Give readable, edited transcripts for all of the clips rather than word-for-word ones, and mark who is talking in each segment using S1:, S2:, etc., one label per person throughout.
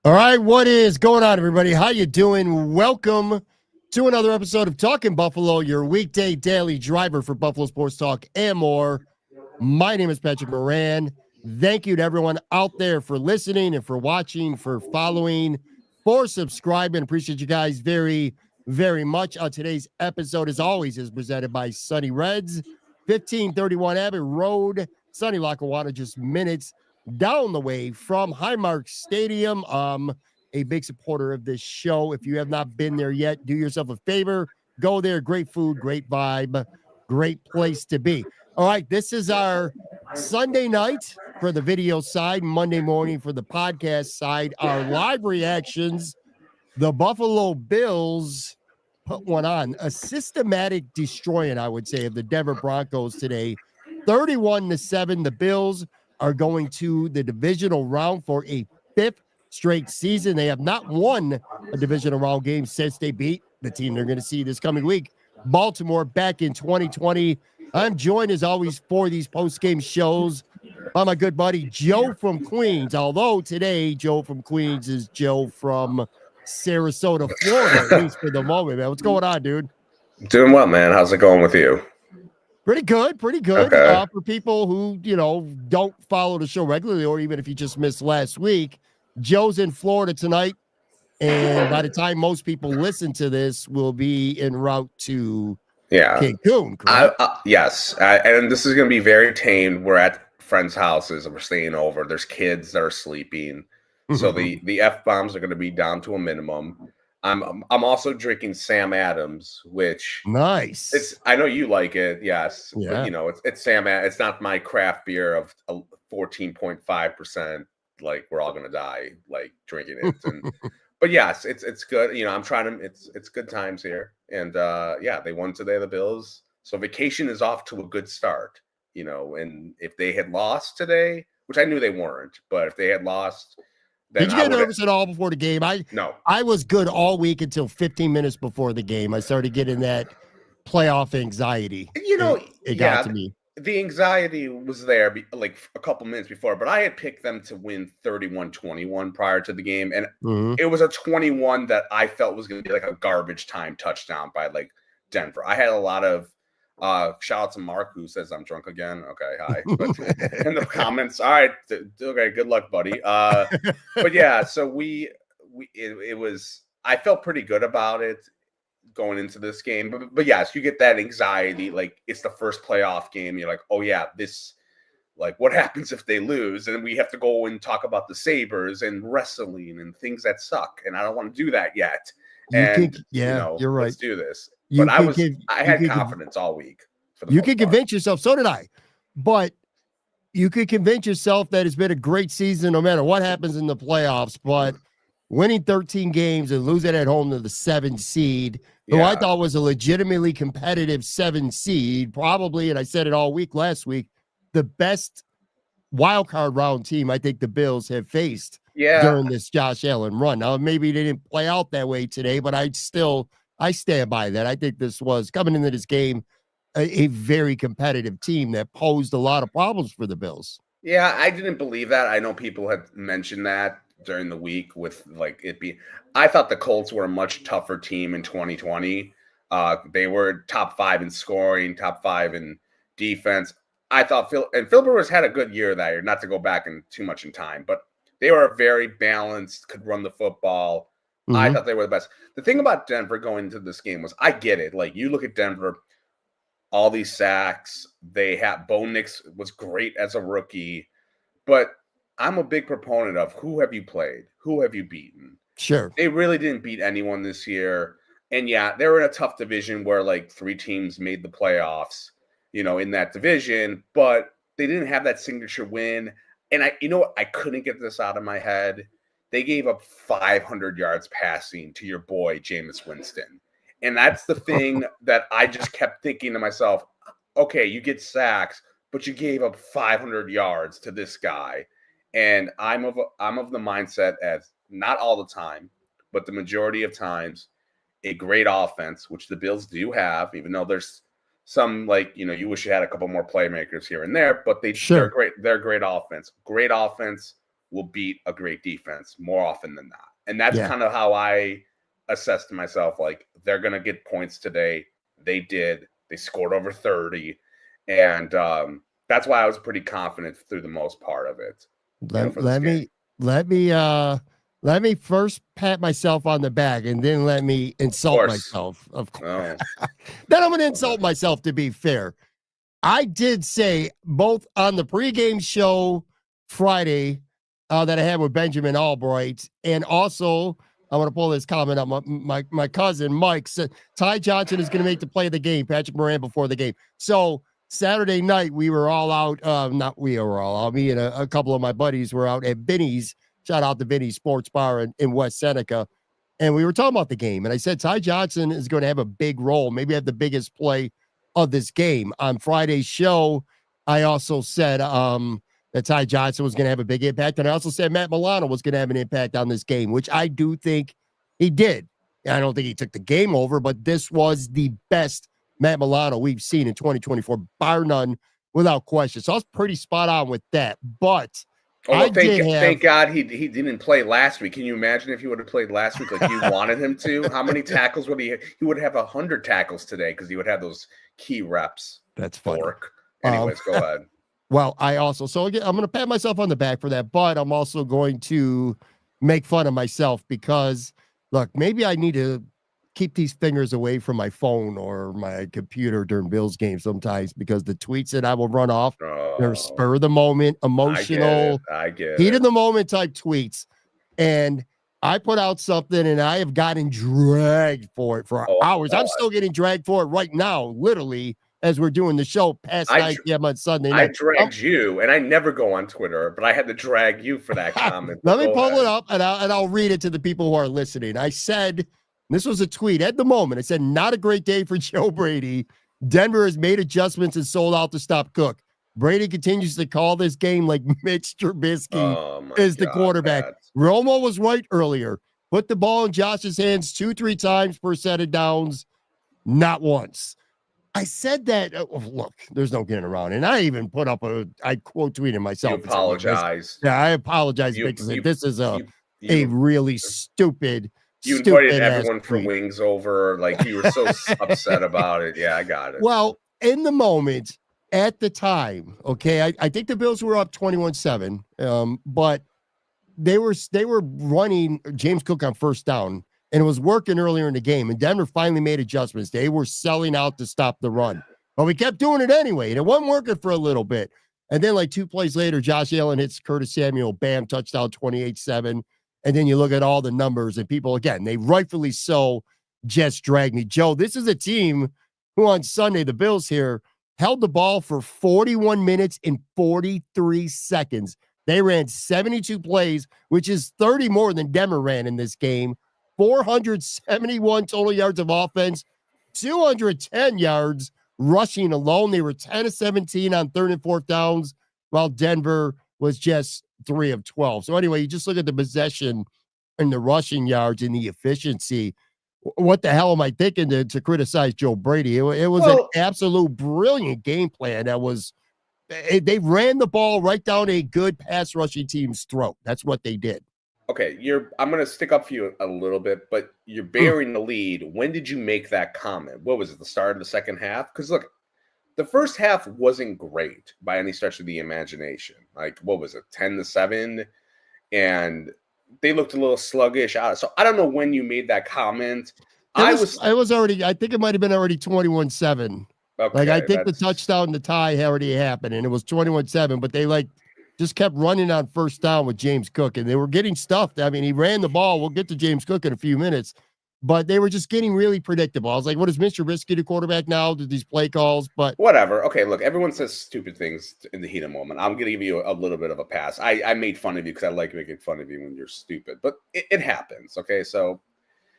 S1: All right, what is going on, everybody? How you doing? Welcome to another episode of Talking Buffalo, your weekday daily driver for Buffalo Sports Talk and more. My name is Patrick Moran. Thank you to everyone out there for listening and for watching, for following, for subscribing. Appreciate you guys very, very much. Today's episode, as always, is presented by Sunny Reds, 1531 Abbott Road, Sunny Lackawanna, just minutes down the way from Highmark Stadium. A big supporter of this show. If you have not been there yet, do yourself a favor. Go there. Great food, great vibe, great place to be. All right, this is our Sunday night for the video side, Monday morning for the podcast side. Our live reactions, the Buffalo Bills put one on. A systematic destroying, I would say, of the Denver Broncos today. 31-7. The Bills are going to the divisional round for a fifth straight season. They have not won a divisional round game since they beat the team they're going to see this coming week, Baltimore, back in 2020. I'm joined, as always, for these post-game shows by my good buddy Joe from Queens. Although today, Joe from Queens is Joe from Sarasota, Florida, at least for the moment, man. What's going on, dude?
S2: Doing well, man. How's it going with you?
S1: Pretty good, pretty good.
S2: Okay.
S1: For people who, don't follow the show regularly, or even if you just missed last week, Joe's in Florida tonight. And by the time most people listen to this, we'll be en route to Cancun, correct?
S2: Yes. And this is going to be very tame. We're at friends' houses and we're staying over. There's kids that are sleeping. So the F-bombs are going to be down to a minimum. I'm also drinking Sam Adams, which
S1: nice.
S2: I know you like it, yes.
S1: Yeah.
S2: But, it's Sam. It's not my craft beer of 14.5%. Like we're all gonna die, like drinking it. But yes, it's good. I'm trying to. It's good times here, and they won today, the Bills. So vacation is off to a good start. And if they had lost today, which I knew they weren't, but if they had lost.
S1: Did you get nervous at all before the game?
S2: No.
S1: I was good all week until 15 minutes before the game. I started getting that playoff anxiety. It got to me.
S2: The anxiety was there like a couple minutes before, but I had picked them to win 31-21 prior to the game, and it was a 21 that I felt was going to be like a garbage time touchdown by like Denver. I had a lot of shout out to Mark, who says I'm drunk again. Okay, hi. But in the comments, all right, okay, good luck, buddy. But yeah, so it was. I felt pretty good about it going into this game, but yes, you get that anxiety. Like it's the first playoff game. You're like, oh yeah, this. Like what happens if they lose? And we have to go and talk about the Sabres and wrestling and things that suck. And I don't want to do that yet. You're right. Let's do this. But I had confidence all week.
S1: You could convince yourself. So did I. But you could convince yourself that it's been a great season no matter what happens in the playoffs. But winning 13 games and losing at home to the 7th seed, who I thought was a legitimately competitive 7 seed, probably, and I said it all week last week, the best wildcard round team I think the Bills have faced during this Josh Allen run. Now, maybe they didn't play out that way today, but I stand by that. I think this was, coming into this game, a very competitive team that posed a lot of problems for the Bills.
S2: Yeah, I didn't believe that. I know people had mentioned that during the week with like it being. I thought the Colts were a much tougher team in 2020. They were top 5 in scoring, top 5 in defense. I thought Phil Rivers had a good year that year, not to go back in too much in time, but they were very balanced, could run the football. I thought they were the best. The thing about Denver going into this game was, I get it. Like you look at Denver, all these sacks, they have Bo Nix was great as a rookie, but I'm a big proponent of who have you played? Who have you beaten?
S1: Sure.
S2: They really didn't beat anyone this year. And yeah, they were in a tough division where like 3 teams made the playoffs, in that division, but they didn't have that signature win. And I couldn't get this out of my head. They gave up 500 yards passing to your boy, Jameis Winston. And that's the thing that I just kept thinking to myself, okay, you get sacks, but you gave up 500 yards to this guy. And I'm of the mindset as not all the time, but the majority of times, a great offense, which the Bills do have, even though there's some you wish you had a couple more playmakers here and there, but they're great. They're great offense. Great offense will beat a great defense more often than not. And that's kind of how I assessed myself. Like, they're going to get points today. They did. They scored over 30. And that's why I was pretty confident through the most part of it.
S1: Let me first pat myself on the back and then let me insult myself. Of course. Oh. Then I'm going to insult myself, to be fair. I did say both on the pregame show Friday that I had with Benjamin Albright, and also I want to pull this comment up. My cousin Mike said Ty Johnson is going to make the play of the game, Patrick Moran, before the game. So Saturday night we were all out. Not we were all out. Me and a couple of my buddies were out at Vinny's. Shout out to Vinny's Sports Bar in West Seneca. And we were talking about the game. And I said Ty Johnson is going to have a big role, maybe have the biggest play of this game. On Friday's show, I also said that Ty Johnson was going to have a big impact. And I also said Matt Milano was going to have an impact on this game, which I do think he did. I don't think he took the game over, but this was the best Matt Milano we've seen in 2024, bar none, without question. So I was pretty spot on with that. But
S2: thank God he didn't play last week. Can you imagine if he would have played last week like you wanted him to? How many tackles would he would have 100 tackles today because he would have those key reps.
S1: That's funny.
S2: Anyways, go ahead.
S1: Well, so again, I'm going to pat myself on the back for that, but I'm also going to make fun of myself because, look, maybe I need to keep these fingers away from my phone or my computer during Bills games sometimes, because the tweets that I will run off, they're spur of the moment, emotional,
S2: I get
S1: heat of the moment type tweets. And I put out something and I have gotten dragged for it for hours. I'm still getting dragged for it right now, literally, as we're doing the show past 9 p.m. on Sunday night.
S2: I dragged you, and I never go on Twitter, but I had to drag you for that comment.
S1: Let me pull it up, and I'll read it to the people who are listening. I said, this was a tweet at the moment. I said, not a great day for Joe Brady. Denver has made adjustments and sold out to stop Cook. Brady continues to call this game like Mitch Trubisky is the quarterback. Romo was right earlier. Put the ball in Josh's hands 2-3 times per set of downs, not once. I said that, look, there's no getting around. And I even put up I quote tweeted myself.
S2: You apologize.
S1: Yeah, I apologize because this is a really stupid.
S2: You invited everyone for wings over. Like, you were so upset about it. Yeah, I got it.
S1: Well, in the moment, at the time, okay, I think the Bills were up 21-7, but they were running James Cook on first down. And it was working earlier in the game, and Denver finally made adjustments. They were selling out to stop the run, but we kept doing it anyway, and it wasn't working for a little bit. And then, like 2 plays later, Josh Allen hits Curtis Samuel, bam, touchdown, 28-7. And then you look at all the numbers, and people, again, they rightfully so just drag me. Joe, this is a team who on Sunday, the Bills here, held the ball for 41 minutes and 43 seconds. They ran 72 plays, which is 30 more than Denver ran in this game. 471 total yards of offense, 210 yards rushing alone. They were 10 of 17 on 3rd and 4th downs, while Denver was just 3 of 12. So anyway, you just look at the possession and the rushing yards and the efficiency. What the hell am I thinking to criticize Joe Brady? It was an absolute brilliant game plan. They ran the ball right down a good pass rushing team's throat. That's what they did.
S2: Okay, I'm going to stick up for you a little bit, but you're bearing the lead. When did you make that comment? What was it, the start of the second half? Because, look, the first half wasn't great by any stretch of the imagination. Like, what was it, 10-7? And they looked a little sluggish out. So I don't know when you made that comment.
S1: I was already, I think it might have been already 21-7. Okay, like, I think the touchdown to tie already happened, and it was 21-7, but they, just kept running on first down with James Cook, and they were getting stuffed. I mean, he ran the ball. We'll get to James Cook in a few minutes, but they were just getting really predictable. I was like, what is Mr. Trubisky, the quarterback now? Did these play calls? But
S2: whatever. Okay, look, everyone says stupid things in the heat of the moment. I'm going to give you a little bit of a pass. I made fun of you because I like making fun of you when you're stupid, but it happens. Okay, so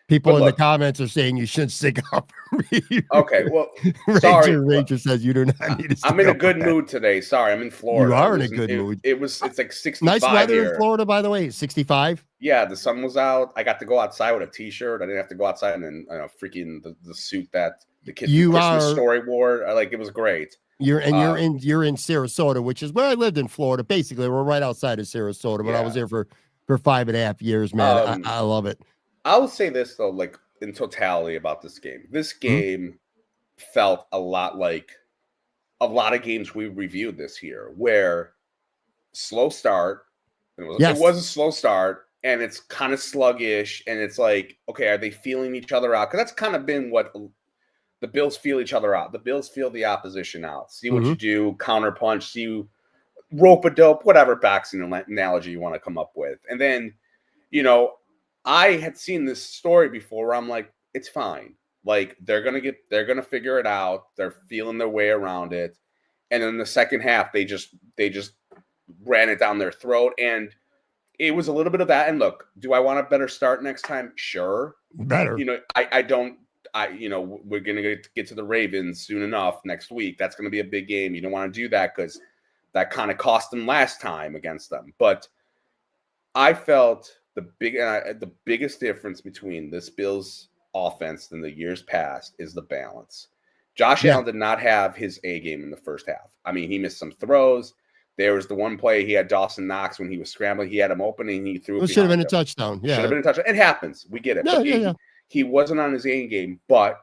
S1: people in the comments are saying you shouldn't stick up for me.
S2: Okay, well,
S1: sorry. Ranger says you do not need to stick
S2: I'm in a good mood today. Sorry, I'm in Florida.
S1: You are in a good mood.
S2: It's like 65
S1: nice weather
S2: here
S1: in Florida, by the way. 65?
S2: Yeah, the sun was out. I got to go outside with a T-shirt. I didn't have to go outside in freaking the suit that the kid from Christmas Story Ward. Like, it was great.
S1: You're in Sarasota, which is where I lived in Florida. Basically, we're right outside of Sarasota, but I was there for 5.5 years, man. I love it.
S2: I will say this though, like in totality about this game. This game felt a lot like a lot of games we reviewed this year, where slow start. It was a slow start, and it's kind of sluggish, and it's like, okay, are they feeling each other out? Because that's kind of been what the Bills feel each other out. The Bills feel the opposition out. See what you do, counterpunch, see you rope-a-dope, whatever boxing analogy you want to come up with. And then, I had seen this story before where I'm like, it's fine. Like, they're gonna figure it out. They're feeling their way around it. And then the second half, they just ran it down their throat. And it was a little bit of that. And look, do I want a better start next time? Sure.
S1: Better.
S2: We're going to get to the Ravens soon enough next week. That's going to be a big game. You don't want to do that because that kind of cost them last time against them. But I felt the biggest difference between this Bills offense than the years past is the balance. Josh Allen did not have his A game in the first half. I mean, he missed some throws. There was the one play he had Dawson Knox when he was scrambling. He had him open and he threw it.
S1: It should have been a touchdown. Yeah.
S2: Should have been a touchdown. It happens. We get it. He wasn't on his A game, but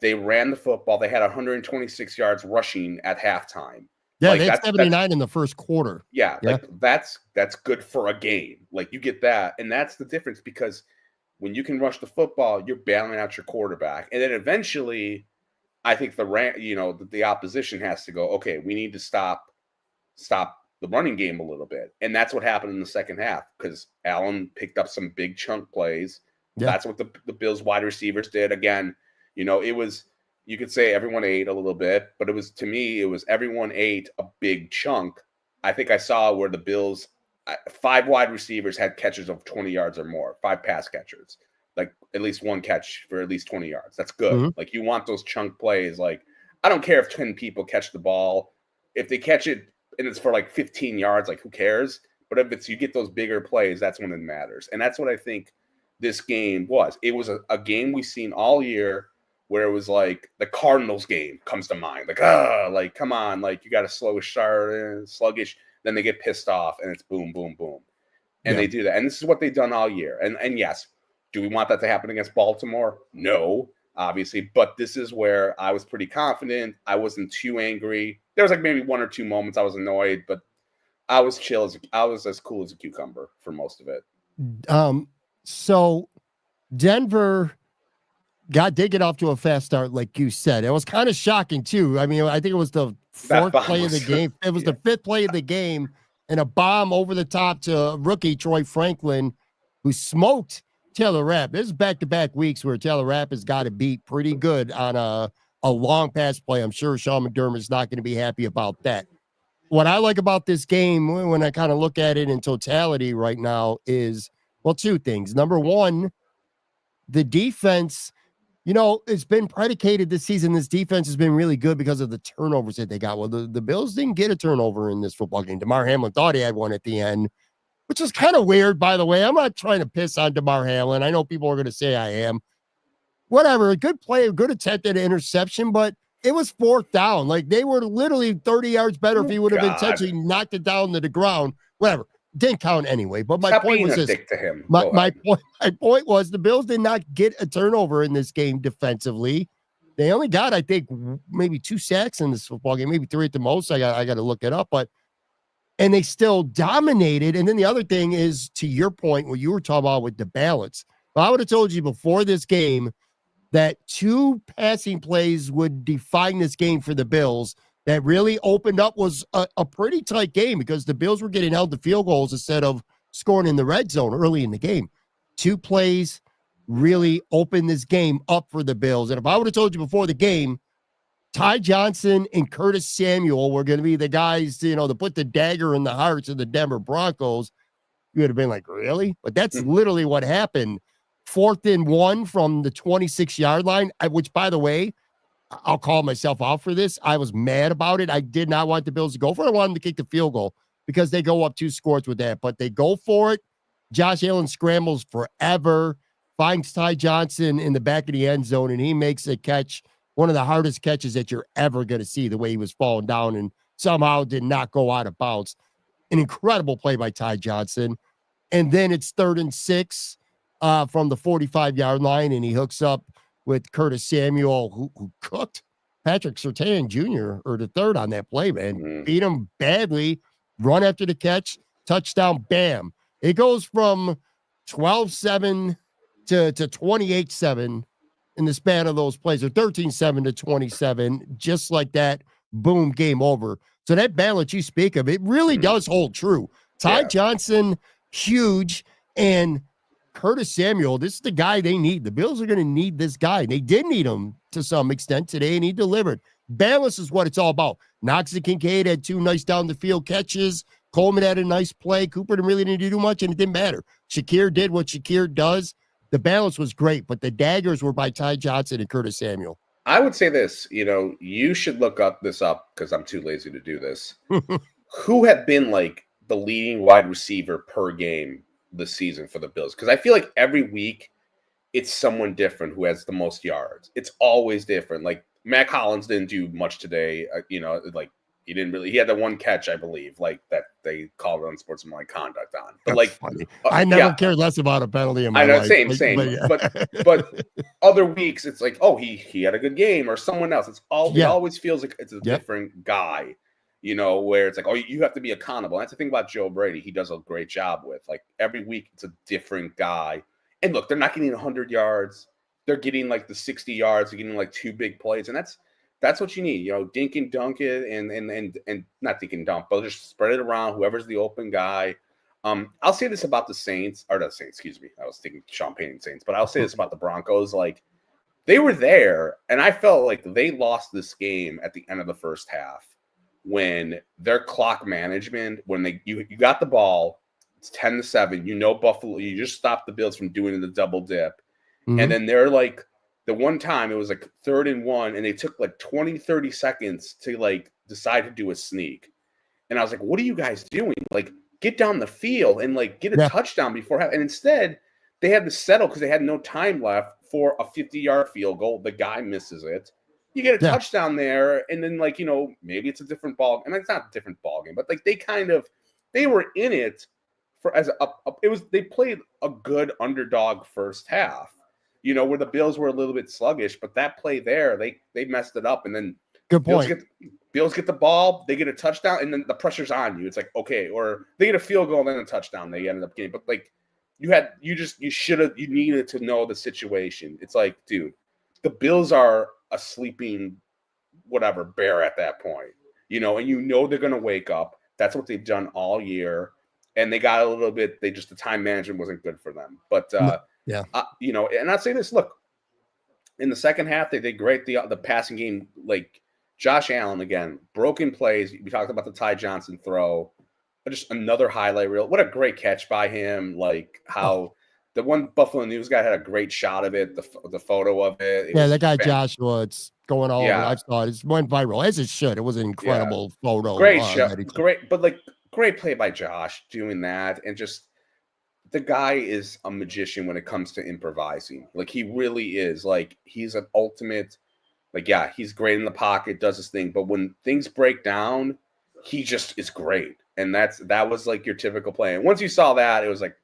S2: they ran the football. They had 126 yards rushing at halftime.
S1: Yeah, they had 79 in the first quarter.
S2: Yeah, like that's good for a game. Like, you get that. And that's the difference, because when you can rush the football, you're bailing out your quarterback. And then eventually, I think the opposition has to go, okay, we need to stop the running game a little bit. And that's what happened in the second half, because Allen picked up some big chunk plays. Yeah. That's what the Bills wide receivers did. Again, it was, you could say everyone ate a little bit, but it was everyone ate a big chunk. I think I saw where the Bills, 5 wide receivers had catches of 20 yards or more, 5 pass catchers, like at least one catch for at least 20 yards. That's good. Like, you want those chunk plays. Like, I don't care if 10 people catch the ball. If they catch it and it's for like 15 yards, like, who cares? But if you get those bigger plays, that's when it matters. And that's what I think this game was. It was a game we've seen all year, where it was like the Cardinals game comes to mind. Like, come on, like, you got a slow start, sluggish. Then they get pissed off, and it's boom, boom, boom. And they do that. And this is what they've done all year. And yes, do we want that to happen against Baltimore? No, obviously. But this is where I was pretty confident. I wasn't too angry. There was like maybe 1 or 2 moments I was annoyed, but I was chill. I was as cool as a cucumber for most of it.
S1: So Denver did get off to a fast start, like you said. It was kind of shocking too. I mean, I think it was the 4th play of the game. It was the 5th play of the game, and a bomb over the top to rookie Troy Franklin, who smoked Taylor Rapp. This is back-to-back weeks where Taylor Rapp has got to beat pretty good on a long pass play. I'm sure Sean McDermott's not going to be happy about that. What I like about this game, when I kind of look at it in totality right now, is, well, 2 things. Number one, the defense, it's been predicated this season. This defense has been really good because of the turnovers that they got. Well, the Bills didn't get a turnover in this football game. Damar Hamlin thought he had one at the end, which is kind of weird, by the way. I'm not trying to piss on Damar Hamlin. I know people are going to say I am. Whatever, a good play, a good attempt at an interception, but it was 4th down. Like, they were literally 30 yards better if he would have intentionally knocked it down to the ground. Whatever. Didn't count anyway. But my point was this. My point was the Bills did not get a turnover in this game defensively. They only got, I think, maybe 2 sacks in this football game, maybe 3 at the most. I got to look it up, and they still dominated. And then the other thing is, to your point, what you were talking about with the balance. Well, I would have told you before this game that 2 passing plays would define this game for the Bills that really opened up was a pretty tight game, because the Bills were getting held to field goals instead of scoring in the red zone early in the game. 2 plays really opened this game up for the Bills. And if I would have told you before the game, Ty Johnson and Curtis Samuel were going to be the guys, to put the dagger in the hearts of the Denver Broncos, you would have been like, really? But that's literally what happened. 4th and 1 from the 26-yard line, which, by the way, I'll call myself out for this. I was mad about it. I did not want the Bills to go for it. I wanted them to kick the field goal because they go up 2 scores with that. But they go for it. Josh Allen scrambles forever, finds Ty Johnson in the back of the end zone, and he makes a catch one of the hardest catches that you're ever going to see, the way he was falling down and somehow did not go out of bounds. An incredible play by Ty Johnson. And then it's 3rd and 6 from the 45-yard line, and he hooks up with Curtis Samuel, who cooked Patrick Surtain Jr. or the third on that play, man. Beat him badly, run after the catch, touchdown, bam. It goes from 12-7 to 28-7 in the span of those plays, or 13-7 to 27, just like that. Boom, game over. So that balance you speak of, it really does hold true. Ty Johnson, huge, and Curtis Samuel, this is the guy they need. The Bills are going to need this guy. They did need him to some extent today, and he delivered. Balance is what it's all about. Knox and Kincaid had 2 nice down-the-field catches. Coleman had a nice play. Cooper didn't really need to do much, and it didn't matter. Shakir did what Shakir does. The balance was great, but the daggers were by Ty Johnson and Curtis Samuel.
S2: I would say this, you should look this up because I'm too lazy to do this. Who had been like the leading wide receiver per game this season for the Bills? Because I feel like every week it's someone different who has the most yards. It's always different. Like Matt Collins didn't do much today. Like he had the one catch, I believe, like that they called unsportsmanlike conduct on. But like,
S1: funny. I never cared less about a penalty in my life.
S2: Same.
S1: But
S2: But other weeks it's like, oh, he had a good game, or someone else. It always feels like it's a different guy. Where it's like, oh, you have to be accountable. That's the thing about Joe Brady. He does a great job with, like, every week it's a different guy. And look, they're not getting 100 yards. They're getting like the 60 yards. They're getting like 2 big plays. And that's what you need. Dink and dunk it and not dink and dunk, but just spread it around. Whoever's the open guy. I'll say this about the Saints, or the Saints, excuse me. I was thinking Sean Payton Saints, but I'll say this about the Broncos. Like, they were there, and I felt like they lost this game at the end of the first half. When their clock management, when you got the ball, it's 10-7. Buffalo, you just stopped the Bills from doing the double dip. And then they're like, the one time it was like 3rd and 1, and they took like 20-30 seconds to like decide to do a sneak. And I was like, what are you guys doing? Like, get down the field and like get a touchdown before half. And instead, they had to settle because they had no time left for a 50-yard field goal. The guy misses it. You get a touchdown there, and then maybe it's a different ball, and it's not a different ball game, but like they were in it for they played a good underdog first half, where the Bills were a little bit sluggish, but that play there, they messed it up, and then
S1: good point.
S2: Bills get the ball, they get a touchdown, and then the pressure's on you. It's like, okay, or they get a field goal and then a touchdown. They ended up getting, but like you needed to know the situation. It's like, dude, the Bills are a sleeping bear at that point, and they're going to wake up. That's what they've done all year. And they got a little bit, the time management wasn't good for them. But, and I'll say this, look, in the second half, they did great. The passing game, like Josh Allen, again, broken plays. We talked about the Ty Johnson throw, but just another highlight reel. What a great catch by him. Like how the one Buffalo News guy had a great shot of it, the photo of it.
S1: That guy Joshua, it's going all over. I saw it. It went viral, as it should. It was an incredible photo.
S2: Great shot. Great, but like great play by Josh doing that. And just the guy is a magician when it comes to improvising. Like, he really is. Like, he's an ultimate, he's great in the pocket, does his thing. But when things break down, he just is great. And that was like your typical play. And once you saw that, it was like,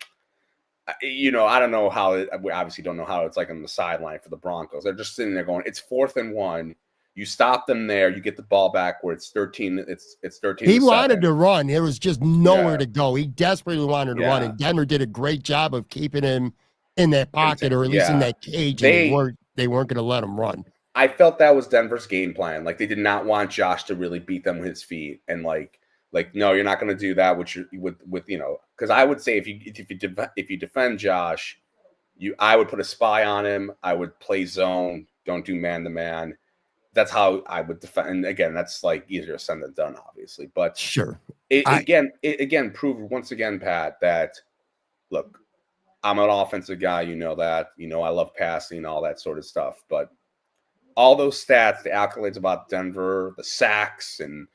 S2: I don't know how we obviously don't know how it's like on the sideline for the Broncos. They're just sitting there going, it's 4th and 1. You stop them there. You get the ball back where it's 13. It's 13.
S1: He wanted to run. There was just nowhere to go. He desperately wanted to run, and Denver did a great job of keeping him in that pocket, or at least in that cage. They weren't going to let him run.
S2: I felt that was Denver's game plan. Like, they did not want Josh to really beat them with his feet, and like no, you're not going to do that. Because I would say if you defend Josh, I would put a spy on him. I would play zone. Don't do man to man. That's how I would defend. And again, that's like easier said than done, obviously. But
S1: sure,
S2: it proved once again, Pat, that look, I'm an offensive guy. That. I love passing, all that sort of stuff. But all those stats, the accolades about Denver, the sacks, and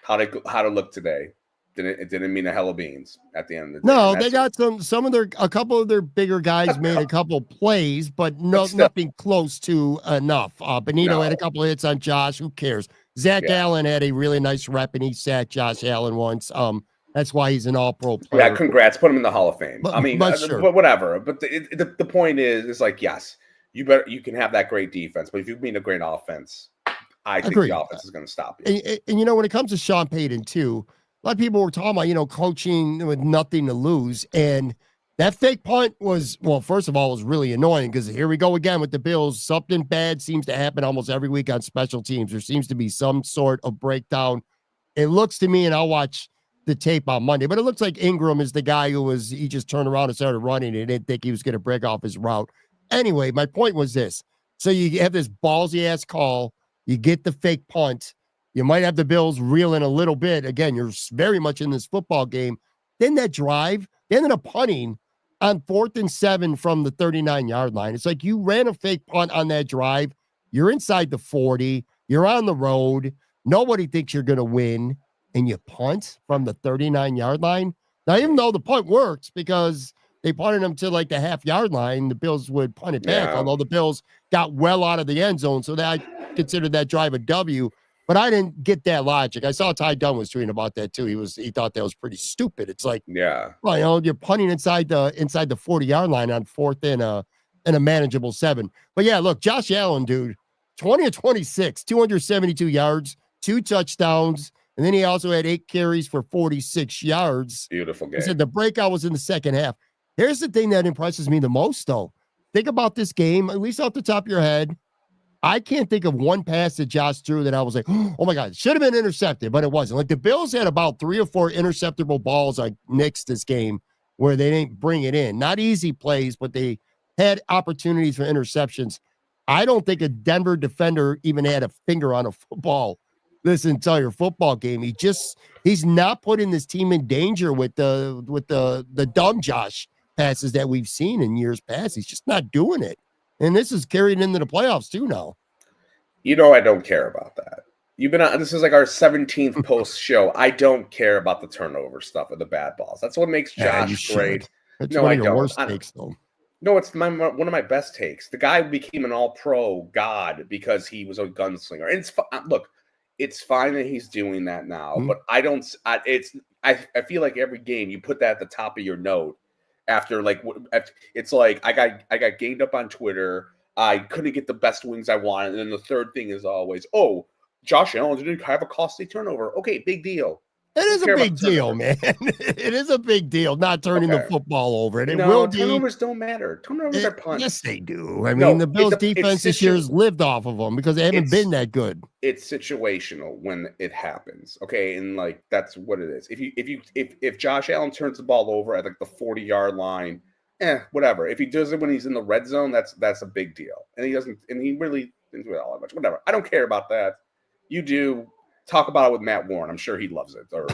S2: how to look today. it didn't mean a hell of beans at the end of the day.
S1: No, they got a couple of their bigger guys made a couple plays, but nothing close to enough. Benito had a couple of hits on Josh. Who cares? Zach Allen had a really nice rep, and he sacked Josh Allen once. That's why he's an all-pro player.
S2: Yeah, congrats. Put him in the Hall of Fame.
S1: But
S2: whatever. But the point is like, yes, you can have that great defense, but if you mean a great offense, I think the offense is going to stop you.
S1: And when it comes to Sean Payton too, a lot of people were talking about, coaching with nothing to lose. And that fake punt was, well, first of all, was really annoying because here we go again with the Bills. Something bad seems to happen almost every week on special teams. There seems to be some sort of breakdown. It looks to me, and I'll watch the tape on Monday, but it looks like Ingram is the guy he just turned around and started running and didn't think he was going to break off his route. Anyway, my point was this. So you have this ballsy ass call. You get the fake punt. You might have the Bills reeling a little bit. Again, you're very much in this football game. Then that drive, they ended up punting on 4th and 7 from the 39-yard line. It's like you ran a fake punt on that drive. You're inside the 40. You're on the road. Nobody thinks you're going to win, and you punt from the 39-yard line. Now, even though the punt works because they punted them to like the half-yard line, the Bills would punt it back, although the Bills got well out of the end zone, so that I considered that drive a W. But I didn't get that logic. I saw Ty Dunn was tweeting about that too. He thought that was pretty stupid. It's like, well, you're punting inside the 40-yard line on 4th and a manageable 7. But yeah, look, Josh Allen, dude, 20 of 26, 272 yards, 2 touchdowns, and then he also had 8 carries for 46 yards.
S2: Beautiful game.
S1: He said the breakout was in the second half. Here's the thing that impresses me the most, though. Think about this game, at least off the top of your head. I can't think of one pass that Josh threw that I was like, oh my God, it should have been intercepted, but it wasn't. Like the Bills had about 3 or 4 interceptable balls on Nix this game where they didn't bring it in. Not easy plays, but they had opportunities for interceptions. I don't think a Denver defender even had a finger on a football this entire football game. He's not putting this team in danger with the dumb Josh passes that we've seen in years past. He's just not doing it. And this is carried into the playoffs too now.
S2: I don't care about that. You've been on, this is like our 17th post show. I don't care about the turnover stuff or the bad balls. That's what makes Josh great.
S1: It's one of your worst takes, though.
S2: No, it's one of my best takes. The guy became an all-pro god because he was a gunslinger. And it's fine that he's doing that now, but I feel like every game you put that at the top of your note. After it's like I got ganged up on Twitter. I couldn't get the best wings I wanted. And then the third thing is always, Josh Allen didn't have a costly turnover. Okay, big deal.
S1: It is a big deal, man. It is a big deal not turning the football over. And
S2: turnovers don't matter. Turnovers are punts.
S1: Yes, they do. I mean, the Bills' defense this year has lived off of them because they haven't been that good.
S2: It's situational when it happens. Okay, and that's what it is. If Josh Allen turns the ball over at the 40-yard line, whatever. If he does it when he's in the red zone, that's a big deal. And he really didn't do it all that much. Whatever. I don't care about that. You do. Talk about it with Matt Warren. I'm sure he loves it, or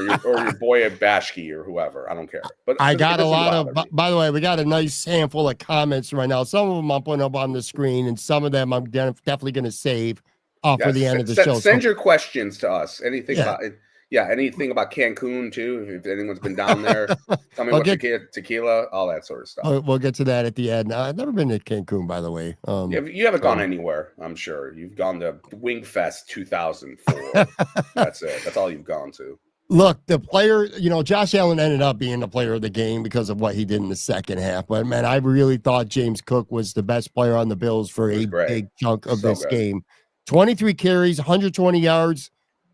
S2: your boy at Bashke or whoever. I don't care. But
S1: I got a lot of. By the way, we got a nice handful of comments right now. Some of them I'm putting up on the screen, and some of them I'm definitely going to save for the end of the show.
S2: Send your questions to us. Anything about it. Yeah, anything about Cancun too? If anyone's been down there, tell me what tequila, all that sort of stuff.
S1: We'll get to that at the end. I've never been to Cancun, by the way.
S2: You haven't gone anywhere, I'm sure. You've gone to Wingfest 2004. That's it. That's all you've gone to.
S1: Look, the player, Josh Allen ended up being the player of the game because of what he did in the second half. But, man, I really thought James Cook was the best player on the Bills for a big chunk of this game. 23 carries, 120 yards.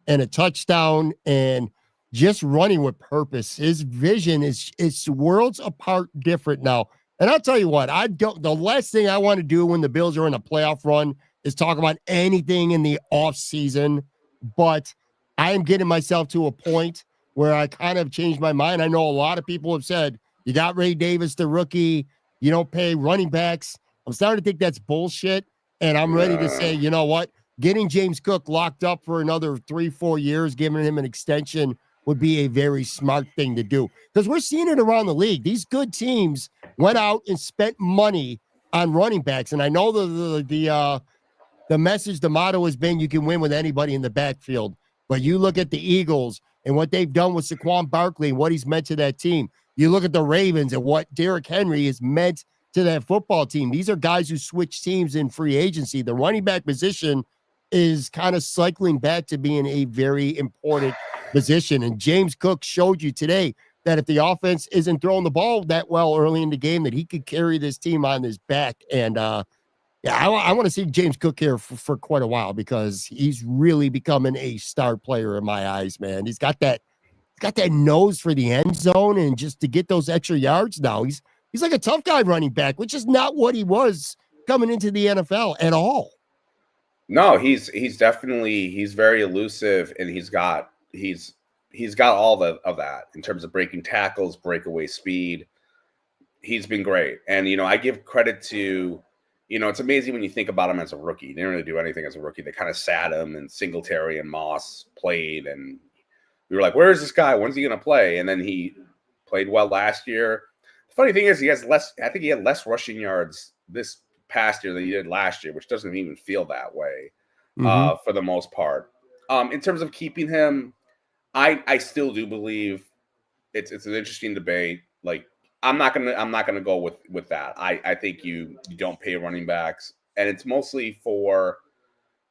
S1: And a touchdown, and just running with purpose. His vision is worlds apart different now. And I'll tell you what, the last thing I want to do when the Bills are in a playoff run is talk about anything in the off season. But I am getting myself to a point where I kind of changed my mind. I know a lot of people have said, you got Ray Davis, the rookie, you don't pay running backs. I'm starting to think that's bullshit. And I'm ready to say, you know what? Getting James Cook locked up for another 3-4 years, giving him an extension would be a very smart thing to do. Because we're seeing it around the league. These good teams went out and spent money on running backs. And I know the message, the motto has been you can win with anybody in the backfield. But you look at the Eagles and what they've done with Saquon Barkley and what he's meant to that team. You look at the Ravens and what Derrick Henry has meant to that football team. These are guys who switch teams in free agency. The running back position is kind of cycling back to being a very important position. And James Cook showed you today that if the offense isn't throwing the ball that well early in the game, that he could carry this team on his back. And I want to see James Cook here for quite a while, because he's really becoming a star player in my eyes, man. He's got that nose for the end zone, and just to get those extra yards now, he's like a tough guy running back, which is not what he was coming into the NFL at all.
S2: No, he's very elusive, and he's got all of that in terms of breaking tackles, breakaway speed. He's been great. And, I give credit to, it's amazing when you think about him as a rookie. He didn't really do anything as a rookie. They kind of sat him, and Singletary and Moss played, and we were like, where is this guy? When's he going to play? And then he played well last year. The funny thing is, I think he had less rushing yards this past year than he did last year, which doesn't even feel that way for the most part. In terms of keeping him, I still do believe it's an interesting debate. Like, I'm not gonna go with that. I think you don't pay running backs, and it's mostly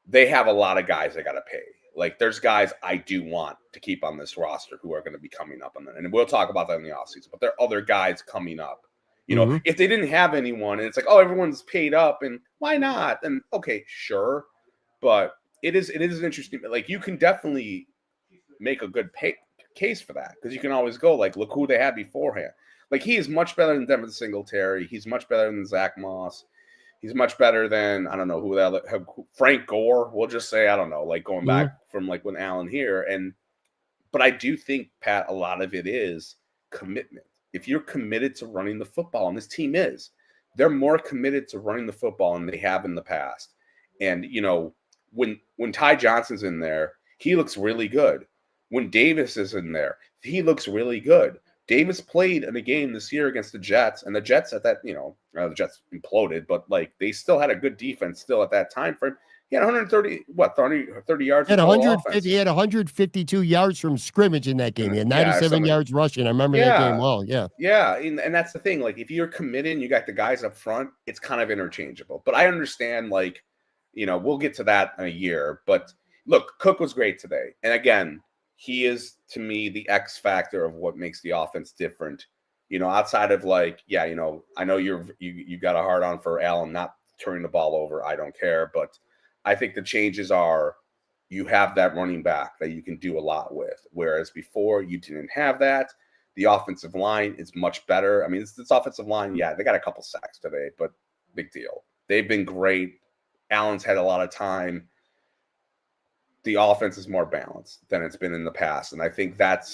S2: they have a lot of guys they got to pay. Like, there's guys I do want to keep on this roster who are going to be coming up on that, and we'll talk about that in the offseason. But there are other guys coming up. If they didn't have anyone, and it's like, oh, everyone's paid up, and why not? And okay, sure, but it is an interesting. Like, you can definitely make a good case for that, because you can always go like, look who they had beforehand. Like, he is much better than Devin Singletary. He's much better than Zach Moss. He's much better than, I don't know, Frank Gore. We'll just say, I don't know, like going back from like when Allen here. But I do think, Pat, a lot of it is commitment. If you're committed to running the football, and this team is, they're more committed to running the football than they have in the past. And, when Ty Johnson's in there, he looks really good. When Davis is in there, he looks really good. Davis played in a game this year against the Jets, and the Jets at that, the Jets imploded, but like they still had a good defense still at that time frame. He had 30 yards.
S1: He had 152 yards from scrimmage in that game. He had 97 yards rushing. I remember that game well. Yeah.
S2: Yeah. And that's the thing. Like, if you're committed and you got the guys up front, it's kind of interchangeable. But I understand, like, we'll get to that in a year. But look, Cook was great today. And again, he is, to me, the X factor of what makes the offense different. Outside of like, I know you got a hard on for Allen not turning the ball over. I don't care. But I think the changes are, you have that running back that you can do a lot with. Whereas before, you didn't have that. The offensive line is much better. I mean, this offensive line, they got a couple sacks today, but big deal. They've been great. Allen's had a lot of time. The offense is more balanced than it's been in the past. And I think that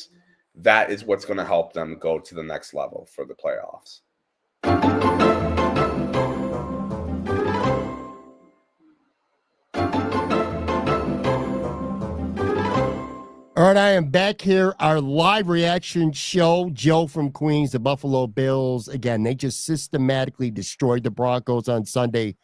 S2: is what's going to help them go to the next level for the playoffs.
S1: All right, I am back here. Our live reaction show. Joe from Queens, the Buffalo Bills. Again, they just systematically destroyed the Broncos on Sunday,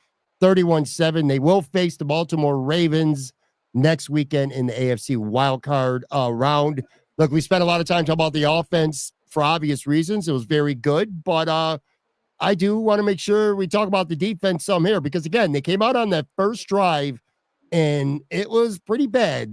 S1: 31-7. They will face the Baltimore Ravens next weekend in the AFC Wildcard round. Look, we spent a lot of time talking about the offense for obvious reasons. It was very good, but I do want to make sure we talk about the defense some here, because, again, they came out on that first drive, and it was pretty bad.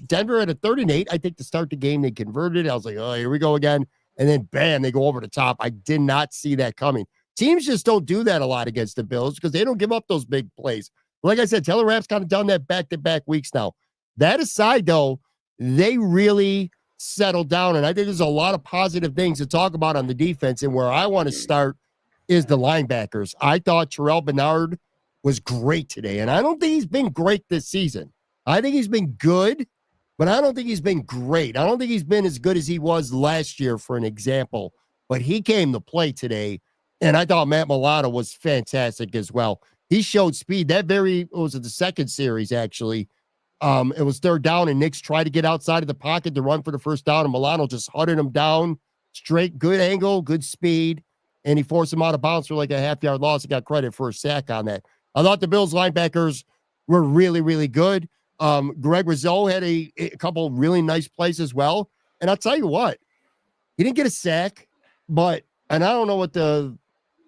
S1: Denver had a 3rd and 8. I think to start the game, they converted. I was like, oh, here we go again. And then, bam, they go over the top. I did not see that coming. Teams just don't do that a lot against the Bills, because they don't give up those big plays. Like I said, Taylor Rapp's kind of done that back-to-back weeks now. That aside, though, they really settled down, and I think there's a lot of positive things to talk about on the defense, and where I want to start is the linebackers. I thought Terrell Bernard was great today, and I don't think he's been great this season. I think he's been good, but I don't think he's been great. I don't think he's been as good as he was last year, for an example, but he came to play today, and I thought Matt Milano was fantastic as well. He showed speed. Was it the second series, actually? It was 3rd down, and Nix tried to get outside of the pocket to run for the first down, and Milano just hunted him down straight, good angle, good speed, and he forced him out of bounds for like a half-yard loss. He got credit for a sack on that. I thought the Bills linebackers were really, really good. Greg Rizzo had a couple really nice plays as well. And I'll tell you what, he didn't get a sack, and I don't know what the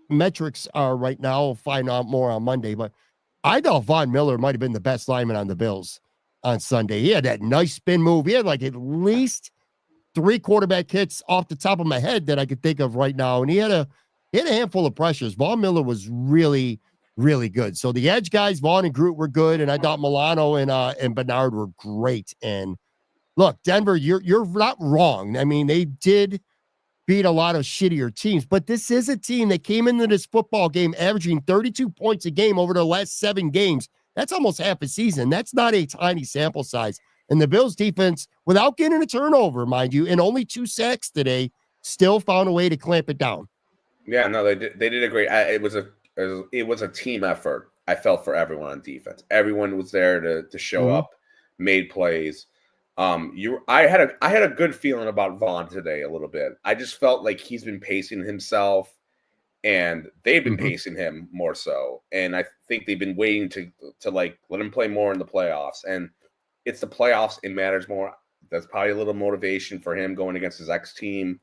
S1: metrics are right now. I'll find out more on Monday, but I thought Von Miller might have been the best lineman on the Bills on Sunday. He had that nice spin move. He had like at least 3 quarterback hits off the top of my head that I could think of right now. And he had a handful of pressures. Von Miller was really, really good. So the edge guys, Vaughn and Groot, were good. And I thought Milano and Bernard were great. And look, Denver, you're not wrong. I mean, they did beat a lot of shittier teams, but this is a team that came into this football game averaging 32 points a game over the last 7 games. That's almost half a season. That's not a tiny sample size. And the Bills defense, without getting a turnover, mind you, and only 2 sacks today, still found a way to clamp it down.
S2: Yeah, no, they did a great. It was a team effort. I felt for everyone on defense. Everyone was there to show up, made plays. I had a good feeling about Vaughn today a little bit. I just felt like he's been pacing himself, and they've been pacing him more so. And I think they've been waiting to like let him play more in the playoffs. And it's the playoffs; it matters more. That's probably a little motivation for him going against his ex team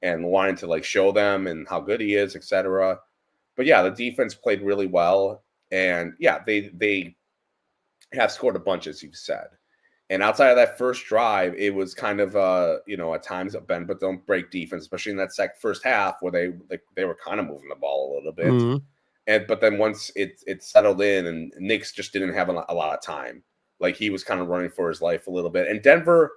S2: and wanting to like show them and how good he is, etc. But yeah, the defense played really well, and yeah, they have scored a bunch, as you've said. And outside of that first drive, it was kind of at times a bend but don't break defense, especially in that first half where they were kind of moving the ball a little bit. But then once it settled in, and Nix just didn't have a lot of time. Like he was kind of running for his life a little bit. And Denver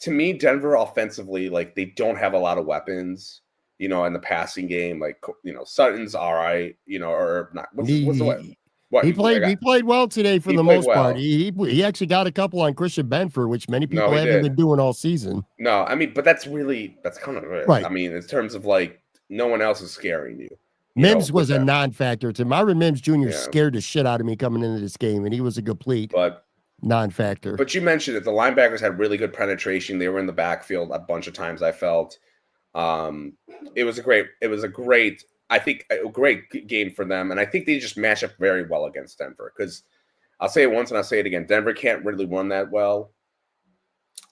S2: offensively, like they don't have a lot of weapons, in the passing game. Like Sutton's all right, or not. What's the way? What,
S1: he played well today for the most part. He actually got a couple on Christian Benford, which many people haven't been doing all season.
S2: No, I mean, but that's kind of it. Right. I mean, in terms of like no one else is scaring you.
S1: Mims was a non-factor to Myron Mims Jr. Scared the shit out of me coming into this game, and he was a complete non-factor.
S2: But you mentioned that the linebackers had really good penetration. They were in the backfield a bunch of times. I felt it was a great. I think a great game for them, and I think they just match up very well against Denver, because I'll say it once and I'll say it again. Denver can't really run that well,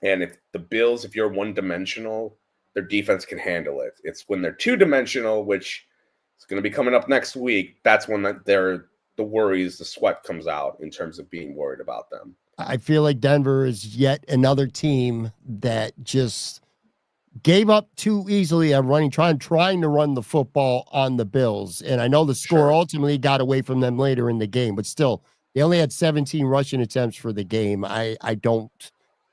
S2: and if the Bills, if you're one-dimensional, their defense can handle it. It's when they're two-dimensional, which is going to be coming up next week, that's when the worries, the sweat comes out in terms of being worried about them.
S1: I feel like Denver is yet another team that just gave up too easily on trying to run the football on the Bills. And I know the score ultimately got away from them later in the game, but still, they only had 17 rushing attempts for the game. I don't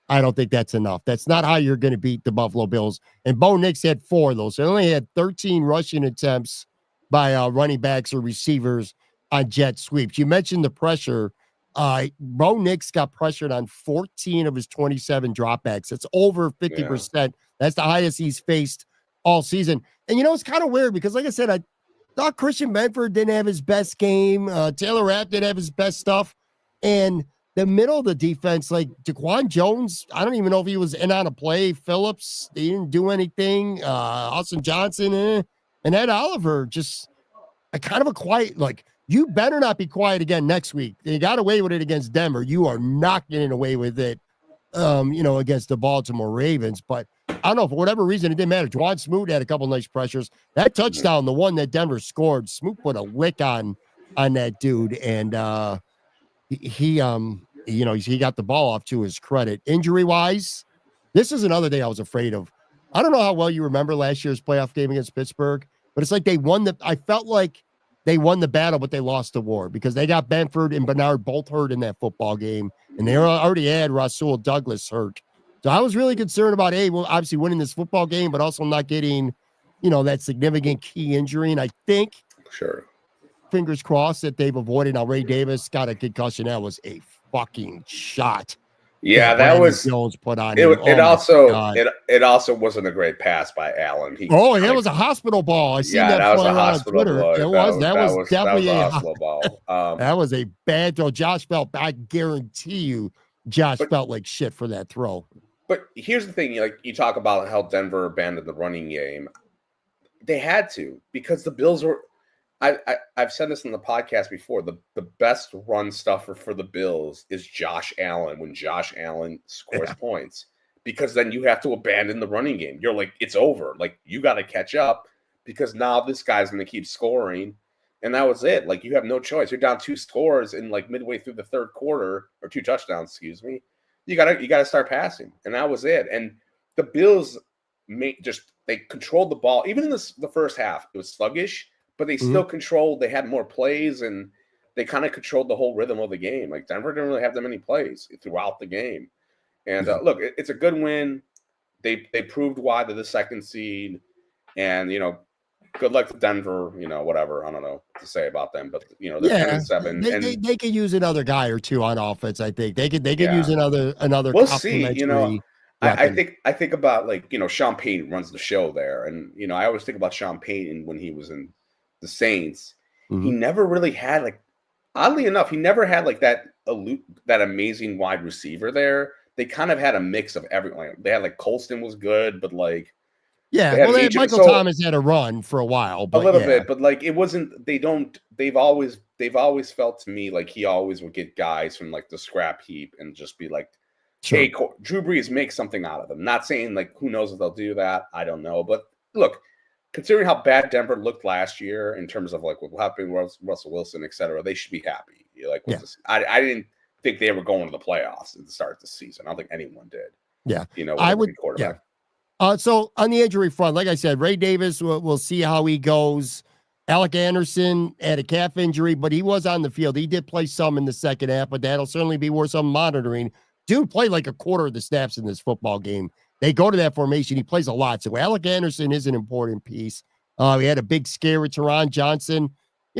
S1: think that's enough. That's not how you're going to beat the Buffalo Bills. And Bo Nix had 4 of those. So they only had 13 rushing attempts by running backs or receivers on jet sweeps. You mentioned the pressure. Bo Nix got pressured on 14 of his 27 dropbacks. That's over 50%. Yeah. That's the highest he's faced all season. And it's kind of weird because, like I said, I thought Christian Benford didn't have his best game. Taylor Rapp didn't have his best stuff. And the middle of the defense, like Daquan Jones, I don't even know if he was in on a play. Phillips, they didn't do anything. Austin Johnson, and Ed Oliver, just a kind of a quiet, like, you better not be quiet again next week. They got away with it against Denver. You are not getting away with it, against the Baltimore Ravens. But I don't know, for whatever reason, it didn't matter. Juwan Smoot had a couple nice pressures. That touchdown, the one that Denver scored, Smoot put a lick on that dude, and he got the ball off, to his credit. Injury-wise, this is another day I was afraid of. I don't know how well you remember last year's playoff game against Pittsburgh, but it's like I felt like they won the battle, but they lost the war, because they got Benford and Bernard both hurt in that football game, and they already had Rasul Douglas hurt. So I was really concerned about, obviously winning this football game, but also not getting, that significant key injury. And I think, fingers crossed, that they've avoided. Now, Ray Davis got a concussion. That was a fucking shot.
S2: Yeah, that was
S1: Jones put on.
S2: It also wasn't a great pass by Allen.
S1: It was a hospital ball. I seen that was a hospital ball. That was definitely a hospital ball. That was a bad throw. Josh felt. I guarantee you, Josh felt like shit for that throw.
S2: But here's the thing: like you talk about how Denver abandoned the running game. They had to, because the Bills were. I've said this in the podcast before. The best run stuffer for the Bills is Josh Allen when Josh Allen scores points, because then you have to abandon the running game. You're like, it's over. Like, you got to catch up because now this guy's going to keep scoring. And that was it. Like, you have no choice. You're down 2 scores in like midway through the third quarter, or 2 touchdowns, excuse me. You gotta start passing. And that was it. And the Bills they controlled the ball. Even in the first half, it was sluggish, but they still controlled. They had more plays, and they kind of controlled the whole rhythm of the game. Like, Denver didn't really have that many plays throughout the game. And look, it's a good win. They proved why they're the 2nd seed. And, good luck to Denver, whatever. I don't know what to say about them. But, they're 10-7.
S1: They could use another guy or two on offense, I think. They could use another
S2: we'll see. I think about, like, Sean Payton runs the show there. And, I always think about Sean Payton when he was in the Saints. He never really had, like, oddly enough, he never had like that amazing wide receiver there. They kind of had a mix of everyone. They had like Colston was good, but like
S1: Michael Thomas had a run for a while, but
S2: a little bit, but like it wasn't. They've always felt to me like he always would get guys from like the scrap heap and just be like, hey, Drew Brees, make something out of them. Not saying like who knows if they'll do that. I don't know, but look. Considering how bad Denver looked last year in terms of like what happened with Russell Wilson, et cetera, they should be happy. I didn't think they were going to the playoffs at the start of the season. I don't think anyone did.
S1: Yeah, I would.
S2: Quarterback.
S1: Yeah. So on the injury front, like I said, Ray Davis, we'll see how he goes. Alec Anderson had a calf injury, but he was on the field. He did play some in the second half, but that'll certainly be worth some monitoring. Dude played like a quarter of the snaps in this football game. They go to that formation. He plays a lot. So Alec Anderson is an important piece. He had a big scare with Teron Johnson.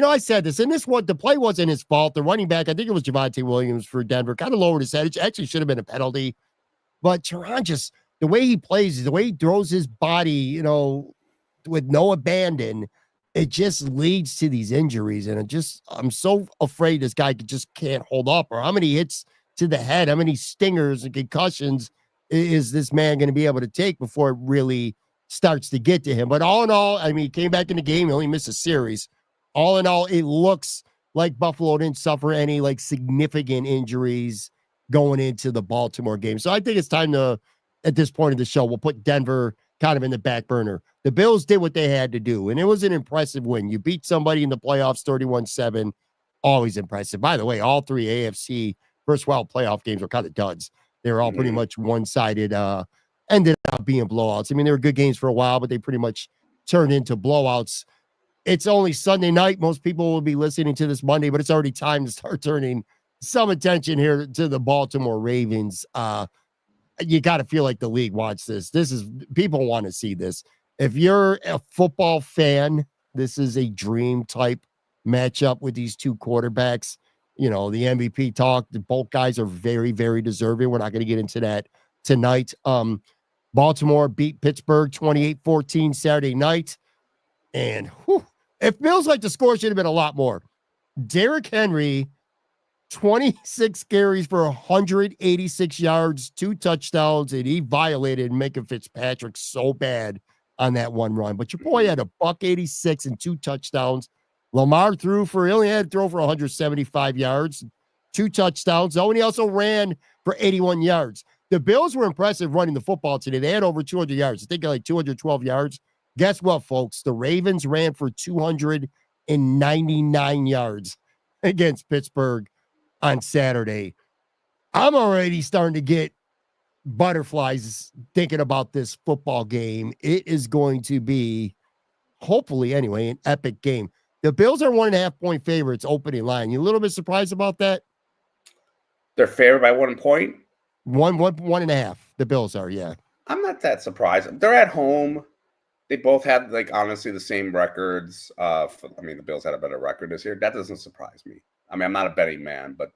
S1: I said this, and the play wasn't his fault. The running back, I think it was Javonte Williams for Denver, kind of lowered his head. It actually should have been a penalty. But Teron just, the way he plays, the way he throws his body, with no abandon, it just leads to these injuries. And I'm so afraid this guy just can't hold up, or how many hits to the head, how many stingers and concussions is this man going to be able to take before it really starts to get to him? But all in all, I mean, he came back in the game. He only missed a series. All in all, it looks like Buffalo didn't suffer any like significant injuries going into the Baltimore game. So I think it's time to, at this point of the show, we'll put Denver kind of in the back burner. The Bills did what they had to do, and it was an impressive win. You beat somebody in the playoffs 31-7. Always impressive. By the way, all 3 AFC first round playoff games were kind of duds. They were all pretty much one-sided, ended up being blowouts. I mean, they were good games for a while, but they pretty much turned into blowouts. It's only Sunday night. Most people will be listening to this Monday, but it's already time to start turning some attention here to the Baltimore Ravens. You got to feel like the league wants this. People want to see this. If you're a football fan, this is a dream type matchup with these two quarterbacks. The MVP talk, both guys are very, very deserving. We're not going to get into that tonight. Baltimore beat Pittsburgh 28-14 Saturday night. And it feels like the score should have been a lot more. Derrick Henry, 26 carries for 186 yards, 2 touchdowns, and he violated Minka Fitzpatrick so bad on that one run. But your boy had a $186 and 2 touchdowns. Lamar he only had to throw for 175 yards, 2 touchdowns. Oh, and he also ran for 81 yards. The Bills were impressive running the football today. They had over 200 yards. I think like 212 yards. Guess what, folks? The Ravens ran for 299 yards against Pittsburgh on Saturday. I'm already starting to get butterflies thinking about this football game. It is going to be, hopefully anyway, an epic game. The Bills are 1.5 point favorites opening line. You a little bit surprised about that?
S2: They're favored by 1 point?
S1: 1.5. The Bills are, yeah.
S2: I'm not that surprised. They're at home. They both have, like, honestly, the same records. The Bills had a better record this year. That doesn't surprise me. I mean, I'm not a betting man, but,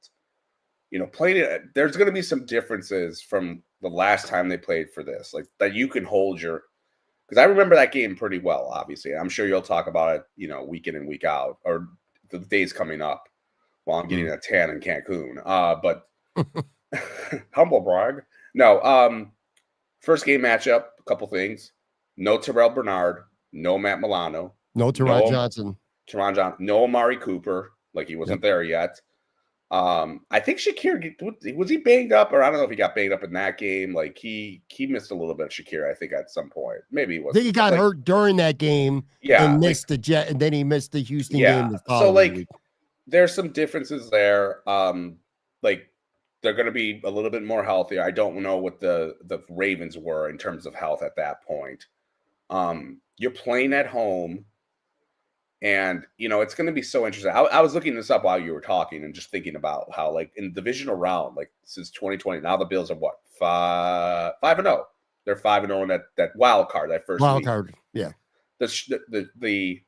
S2: there's going to be some differences from the last time they played for this. Like, that you can hold because I remember that game pretty well, obviously. I'm sure you'll talk about it, week in and week out, or the days coming up while I'm getting a tan in Cancun. But humble brag. No, first game matchup, a couple things. No Terrell Bernard, no Matt Milano.
S1: No Teron Johnson.
S2: Teron Johnson, no Amari Cooper, like he wasn't there yet. I think Shakir, was he banged up, or I don't know if he got banged up in that game. Like he missed a little bit of Shakir, I think, at some point. Maybe he was.
S1: I think he got hurt during that game, and missed the Jet, and then he missed the Houston game the following week.
S2: There's some differences there. Like they're going to be a little bit more healthier. I don't know what the Ravens were in terms of health at that point. You're playing at home. And, it's going to be so interesting. I was looking this up while you were talking and just thinking about how, like, in the divisional round, like, since 2020, now the Bills are what? 5-0. They're 5-0 in that wild card, that first
S1: wild
S2: week.
S1: Card, yeah.
S2: The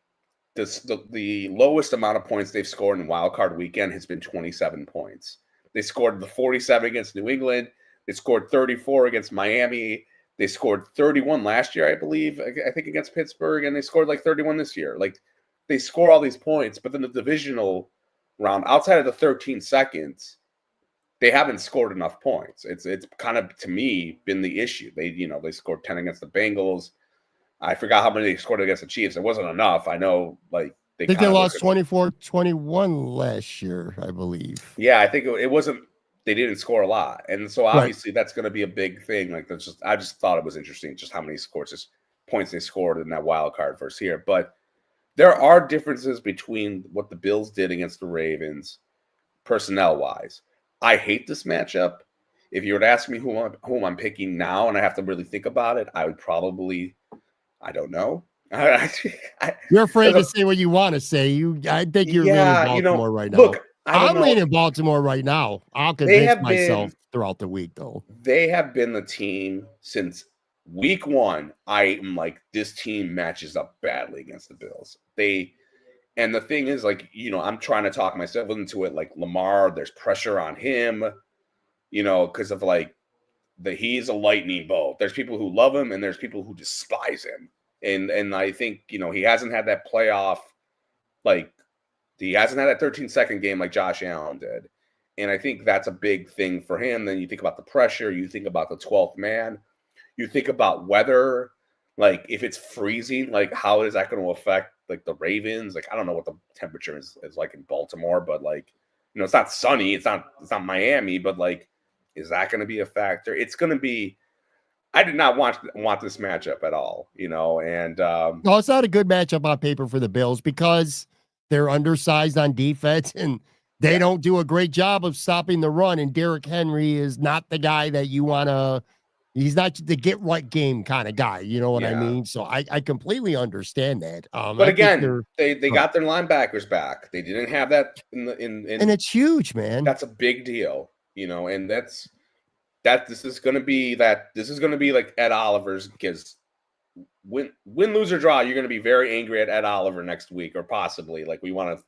S2: lowest amount of points they've scored in wild card weekend has been 27 points. They scored the 47 against New England. They scored 34 against Miami. They scored 31 last year, I believe, I think against Pittsburgh, and they scored like 31 this year. Like, they score all these points, but then the divisional round, outside of the 13 seconds, they haven't scored enough points. It's kind of, to me, been the issue. They scored 10 against the Bengals. I forgot how many they scored against the Chiefs. It wasn't enough. I know, like,
S1: I think they lost 24-21 last year, I believe.
S2: Yeah, I think it wasn't. They didn't score a lot, and so obviously that's going to be a big thing. Like, I just thought it was interesting just how many points they scored in that wild card versus here, but. There are differences between what the Bills did against the Ravens, personnel-wise. I hate this matchup. If you were to ask me whom I'm picking now, and I have to really think about it, I would probably, I don't know.
S1: You're afraid to say what you want to say. I think you're leaning Baltimore right now.
S2: Look,
S1: I'm leaning Baltimore right now. I'll convince myself throughout the week, though.
S2: They have been the team since week one. I am like, this team matches up badly against the Bills. And the thing is, like, I'm trying to talk myself into it. Like, Lamar, there's pressure on him, because of like he's a lightning bolt. There's people who love him and there's people who despise him. And I think, he hasn't had that playoff, like he hasn't had that 13-second game like Josh Allen did. And I think that's a big thing for him. Then you think about the pressure, you think about the 12th man. You think about weather, like if it's freezing, like how is that going to affect like the Ravens? Like, I don't know what the temperature is like in Baltimore, but like, it's not sunny. It's not Miami, but like, is that going to be a factor? It's going to be, I did not want this matchup at all, and
S1: no, it's not a good matchup on paper for the Bills because they're undersized on defense and they don't do a great job of stopping the run. And Derrick Henry is not the guy that you want to. He's not the get right game kind of guy. You know what I mean? So I completely understand that.
S2: But again, they got their linebackers back. They didn't have that in
S1: and it's huge, man.
S2: That's a big deal, and this is going to be like Ed Oliver's, because win, lose, or draw, you're going to be very angry at Ed Oliver next week, or possibly like we want to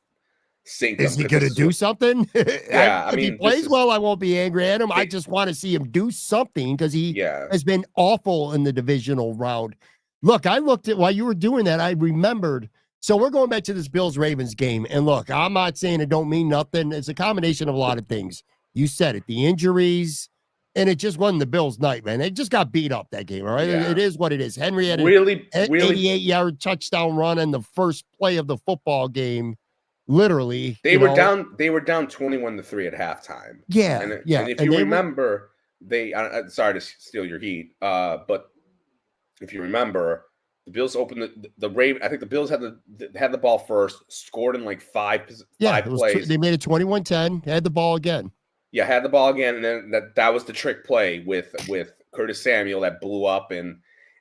S2: sink him.
S1: Is he going to do something?
S2: Yeah,
S1: if he plays well, I won't be angry at him. I just want to see him do something because he has been awful in the divisional round. Look, I looked at while you were doing that, I remembered. So we're going back to this Bills-Ravens game. And look, I'm not saying it don't mean nothing. It's a combination of a lot of things. You said it, the injuries, and it just wasn't the Bills' night, man. They just got beat up that game, all right? Yeah. It is what it is. Henry had an 88-yard touchdown run in the first play of the football game. Literally,
S2: they were down 21-3 at halftime.
S1: Yeah,
S2: and if you remember, sorry to steal your heat, but if you remember, the Bills opened the Raven. I think the Bills had the ball first, scored in like five plays.
S1: They made it 21-10. Had the ball again.
S2: Yeah, had the ball again, and then that was the trick play with Curtis Samuel that blew up, and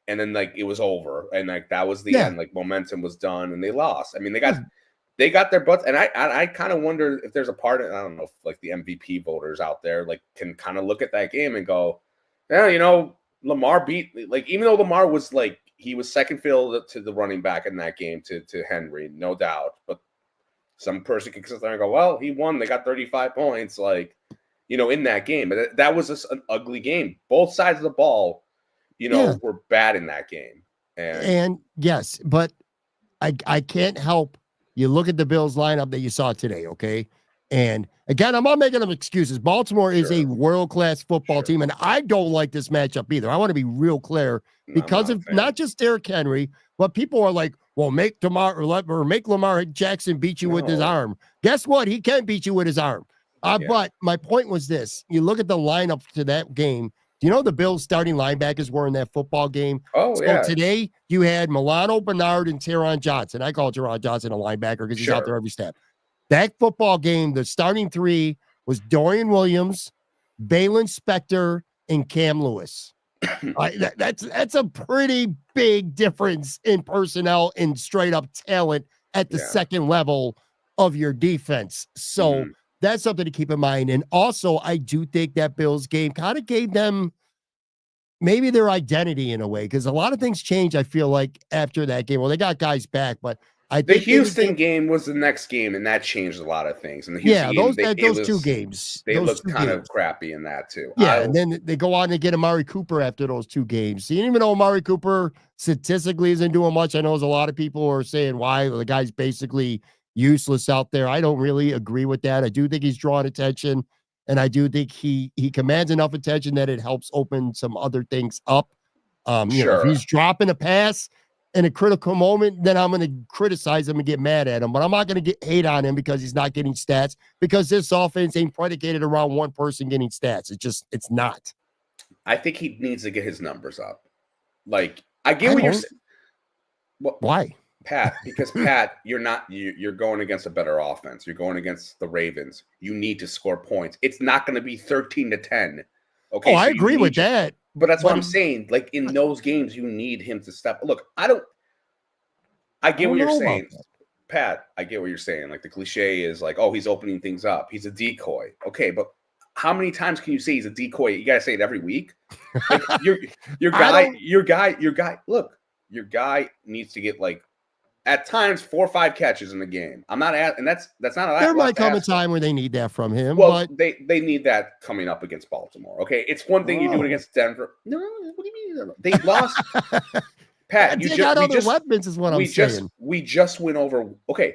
S2: then like it was over, and like that was the end. Like momentum was done, and they lost. I mean, they got their butts, and I kind of wonder if there's a part of, I don't know, if like the MVP voters out there like can kind of look at that game and go, yeah, Lamar beat, like, even though Lamar was like, he was second fiddle to the running back in that game to Henry, no doubt, but some person can sit there and go, well, he won, they got 35 points, like, in that game. But that was just an ugly game. Both sides of the ball, were bad in that game.
S1: And yes, but I can't help. You look at the Bills lineup that you saw today, okay? And again, I'm not making them excuses. Baltimore is a world-class football team, and I don't like this matchup either. I want to be real clear because of not just Derrick Henry, But people are like, well, make Lamar Jackson beat you with his arm. Guess what? He can beat you with his arm. But my point was this. You look at the lineup to that game. Do you know the Bills starting linebackers were in that football game? So today you had Milano Bernard and Teron Johnson. I call Teron Johnson a linebacker because he's out there every step. That football game, the starting three was Dorian Williams, Balin Spector, and Cam Lewis. That's a pretty big difference in personnel and straight up talent at the second level of your defense. So that's something to keep in mind. And also, I do think that Bills game kind of gave them maybe their identity in a way, because a lot of things changed, I feel like, after that game. Well, they got guys back, but I think
S2: the Houston game was the next game, and that changed a lot of things. And the Houston
S1: those two games,
S2: they looked kind of crappy in that too.
S1: Yeah, and then they go on to get Amari Cooper after those two games. You didn't even know Amari Cooper statistically isn't doing much. I know there's a lot of people who are saying why the guy's basically useless out there. I don't really agree with that. I do think he's drawing attention, and I do think he commands enough attention that it helps open some other things up. You know, if he's dropping a pass in a critical moment, then I'm going to criticize him and get mad at him. But I'm not going to hate on him because he's not getting stats, because this offense ain't predicated around one person getting stats. It's not.
S2: I think he needs to get his numbers up. Like, I get what you're saying. Well,
S1: why?
S2: Pat, because Pat, you're going against a better offense. You're going against the Ravens. You need to score points. It's not going to be 13-10. Okay.
S1: I agree with that.
S2: But that's what I'm saying. Like, in those games, you need him to step. Look, I get what you're saying. Pat, I get what you're saying. Like, the cliche is like, oh, he's opening things up. He's a decoy. Okay, but how many times can you say he's a decoy? You gotta say it every week. Like, your guy. Look, your guy needs to get, like, at times 4 or 5 catches in the game. I'm not and that's not a
S1: there might come a time where they need that from him.
S2: Well, but they need that coming up against Baltimore. Okay, it's one thing you do it against Denver. No, what do you mean? They lost. Pat,
S1: you got other weapons, is what I'm saying.
S2: We just went over. Okay,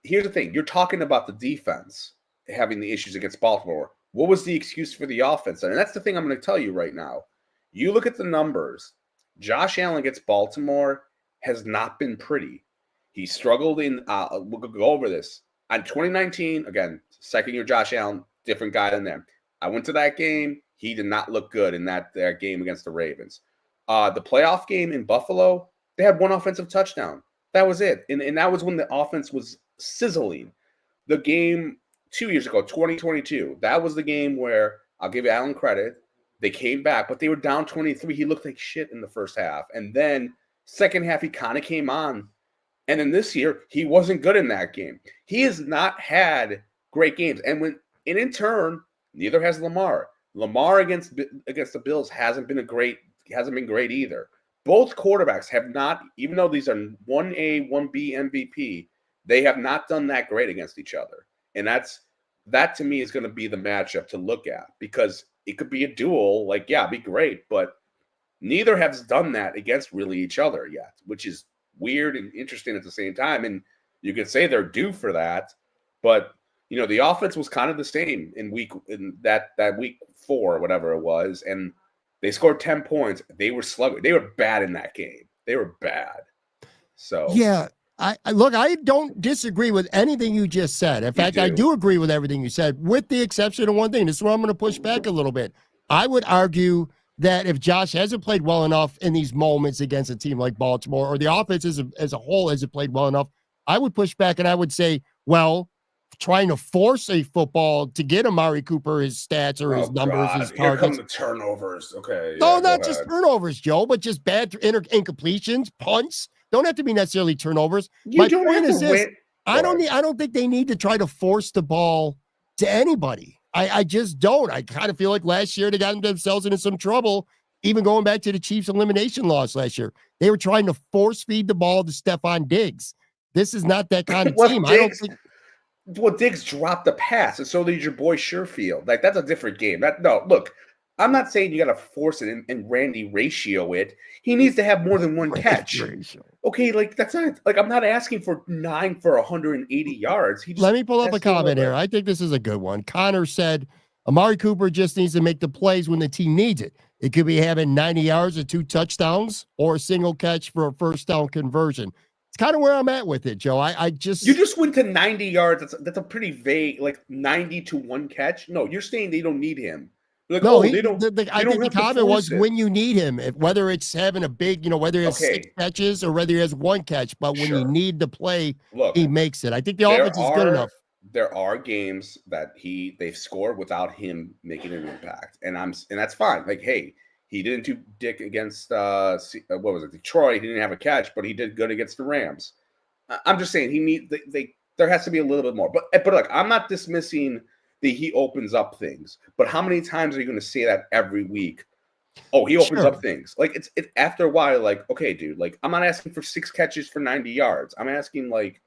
S2: here's the thing: you're talking about the defense having the issues against Baltimore. What was the excuse for the offense? And that's the thing I'm going to tell you right now. You look at the numbers. Josh Allen against Baltimore has not been pretty. He struggled in, we'll go over this. On 2019, again, second year Josh Allen, different guy than them. I went to that game. He did not look good in that game against the Ravens. The playoff game in Buffalo, they had 1 offensive touchdown. That was it. And that was when the offense was sizzling. The game 2 years ago, 2022, that was the game where, I'll give Allen credit, they came back, but they were down 23. He looked like shit in the first half. And then second half, he kind of came on. And then this year, he wasn't good in that game. He has not had great games. And in turn, neither has Lamar. Lamar against the Bills hasn't been great either. Both quarterbacks have not, even though these are 1A, 1B MVP, they have not done that great against each other. And that to me is going to be the matchup to look at, because it could be a duel, like, yeah, be great, but neither has done that against really each other yet, which is weird and interesting at the same time. And you could say they're due for that, but you know, the offense was kind of the same in that week 4 or whatever it was, and they scored 10 points. They were sluggish. They were bad in that game. They were bad. So
S1: yeah, I don't disagree with anything you just said. In fact, I do agree with everything you said, with the exception of one thing. This is where I'm going to push back a little bit. I would argue that if Josh hasn't played well enough in these moments against a team like Baltimore, or the offense as a whole hasn't played well enough, I would push back and I would say, well, trying to force a football to get Amari Cooper his stats or his numbers, his targets.
S2: Here come the turnovers. Okay.
S1: No, not just turnovers, Joe, but just bad incompletions, punts. Don't have to be necessarily turnovers. My point is this: I don't think they need to try to force the ball to anybody. I just don't. I kind of feel like last year they got themselves into some trouble, even going back to the Chiefs' elimination loss last year. They were trying to force feed the ball to Stephon Diggs. This is not that kind of team.
S2: Diggs dropped the pass, and so did your boy Sherfield. Like, that's a different game. Look, I'm not saying you got to force it and Randy ratio it. He needs to have more than one catch. Okay, like, that's not, like, I'm not asking for 9 for 180 yards.
S1: Let me pull up a comment here. I think this is a good one. Connor said, Amari Cooper just needs to make the plays when the team needs it. It could be having 90 yards and 2 touchdowns or a single catch for a first down conversion. It's kind of where I'm at with it, Joe. I just
S2: you just went to 90 yards. That's a pretty vague, like 90 to 1 catch. No, you're saying they don't need him. Like,
S1: no,
S2: they don't.
S1: I think the comment was when you need him, whether it's having a big, whether he has 6 catches or whether he has 1 catch, but when you need to play, he makes it. I think the offense is good enough.
S2: There are games that they've scored without him making an impact, and that's fine. Like, hey, he didn't do dick against what was it, Detroit? He didn't have a catch, but he did good against the Rams. I'm just saying there has to be a little bit more. But look, I'm not dismissing that he opens up things. But how many times are you going to say that every week? Oh, he opens up things. Like it's after a while, like, okay, dude, like I'm not asking for 6 catches for 90 yards. I'm asking like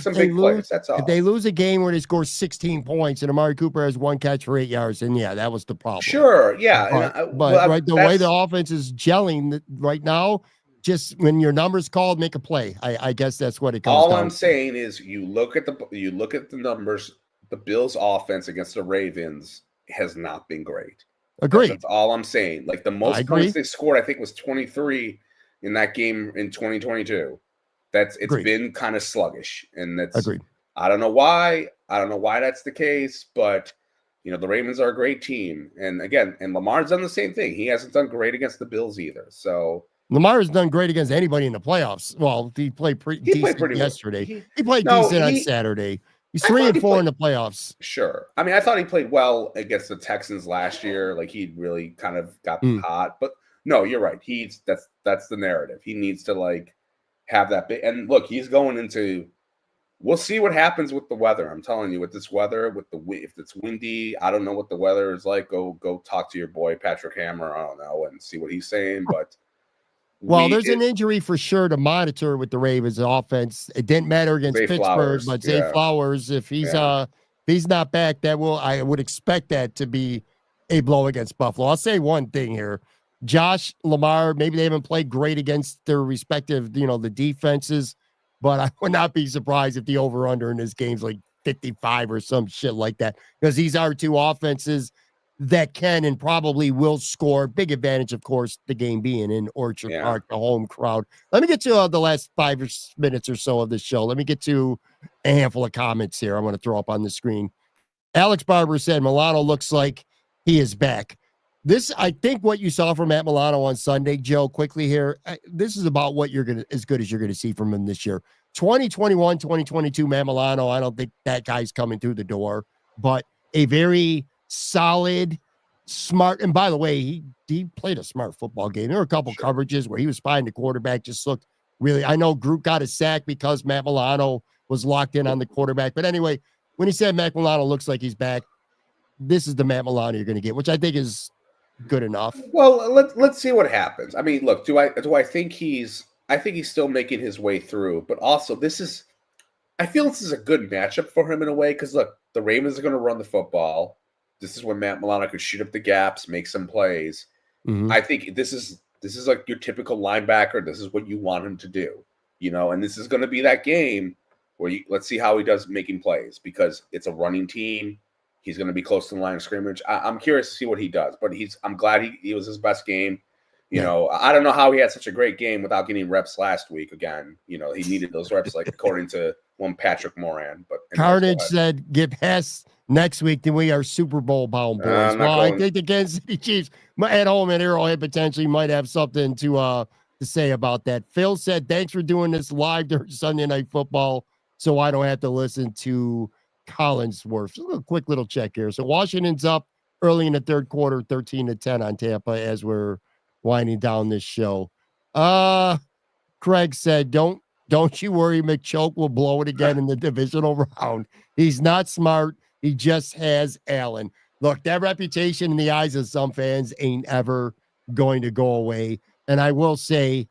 S2: some big plays. That's all.
S1: If they lose a game where they score 16 points and Amari Cooper has 1 catch for 8 yards, then yeah, that was the problem.
S2: Sure, yeah.
S1: But the way the offense is gelling right now, just when your number's called, make a play. I guess that's what it comes down to.
S2: All I'm saying is you look at the numbers. The Bills' offense against the Ravens has not been great.
S1: Agreed.
S2: That's all I'm saying. Like the most points they scored, I think, was 23 in that game in 2022. It's been kind of sluggish, and that's
S1: agreed.
S2: I don't know why. I don't know why that's the case, but the Ravens are a great team, and Lamar's done the same thing. He hasn't done great against the Bills either. So
S1: Lamar has done great against anybody in the playoffs. Well, he played pretty decent yesterday. He played decent on Saturday. He's 3-4 in the playoffs.
S2: Sure. I mean, I thought he played well against the Texans last year. Like he really kind of got hot. But no, you're right. That's the narrative. He needs to like have that big. And look, he's going into. We'll see what happens with the weather. I'm telling you, with this weather, if it's windy, I don't know what the weather is like. Go talk to your boy Patrick Hammer. I don't know and see what he's saying. But
S1: there's an injury for sure to monitor with the Ravens offense. It didn't matter against Pittsburgh, but Zay Flowers, if he's not back, I would expect that to be a blow against Buffalo. I'll say one thing here. Josh, Lamar, maybe they haven't played great against their respective, the defenses, but I would not be surprised if the over-under in this game's like 55 or some shit like that, because these are two offenses that can and probably will score. Big advantage, of course, the game being in Orchard Park, the home crowd. Let me get to the last 5 minutes or so of the show. Let me get to a handful of comments here I'm going to throw up on the screen. Alex Barber said, Milano looks like he is back. I think what you saw from Matt Milano on Sunday, Joe, quickly here, this is about what as good as you're going to see from him this year. 2021, 2022, Matt Milano, I don't think that guy's coming through the door, but a very solid, smart, and by the way, he played a smart football game. There were a couple coverages where he was spying the quarterback, just looked really, I know Groot got a sack because Matt Milano was locked in on the quarterback. But anyway, when he said Matt Milano looks like he's back, this is the Matt Milano you're going to get, which I think is good enough.
S2: Well, let's see what happens. I mean, look, do I think he's still making his way through, but also I feel this is a good matchup for him in a way, because look, the Ravens are going to run the football. This is when Matt Milano could shoot up the gaps, make some plays. I think this is like your typical linebacker. This is what you want him to do, and this is going to be that game where let's see how he does making plays, because it's a running team. He's going to be close to the line of scrimmage. I'm curious to see what he does, but I'm glad he was his best game. I don't know how he had such a great game without getting reps last week again. He needed those reps, like according to one Patrick Moran. But
S1: Carnage said, get past next week, then we are Super Bowl bound, boys. I think the Kansas City Chiefs at home at Arrowhead potentially might have something to say about that. Phil said, thanks for doing this live during Sunday Night Football so I don't have to listen to Collinsworth. So a quick little check here. So Washington's up early in the third quarter, 13-10 on Tampa as we're winding down this show. Craig said, don't you worry, McChoke will blow it again in the divisional round. He's not smart. He just has Allen. Look, that reputation in the eyes of some fans ain't ever going to go away. And I will say,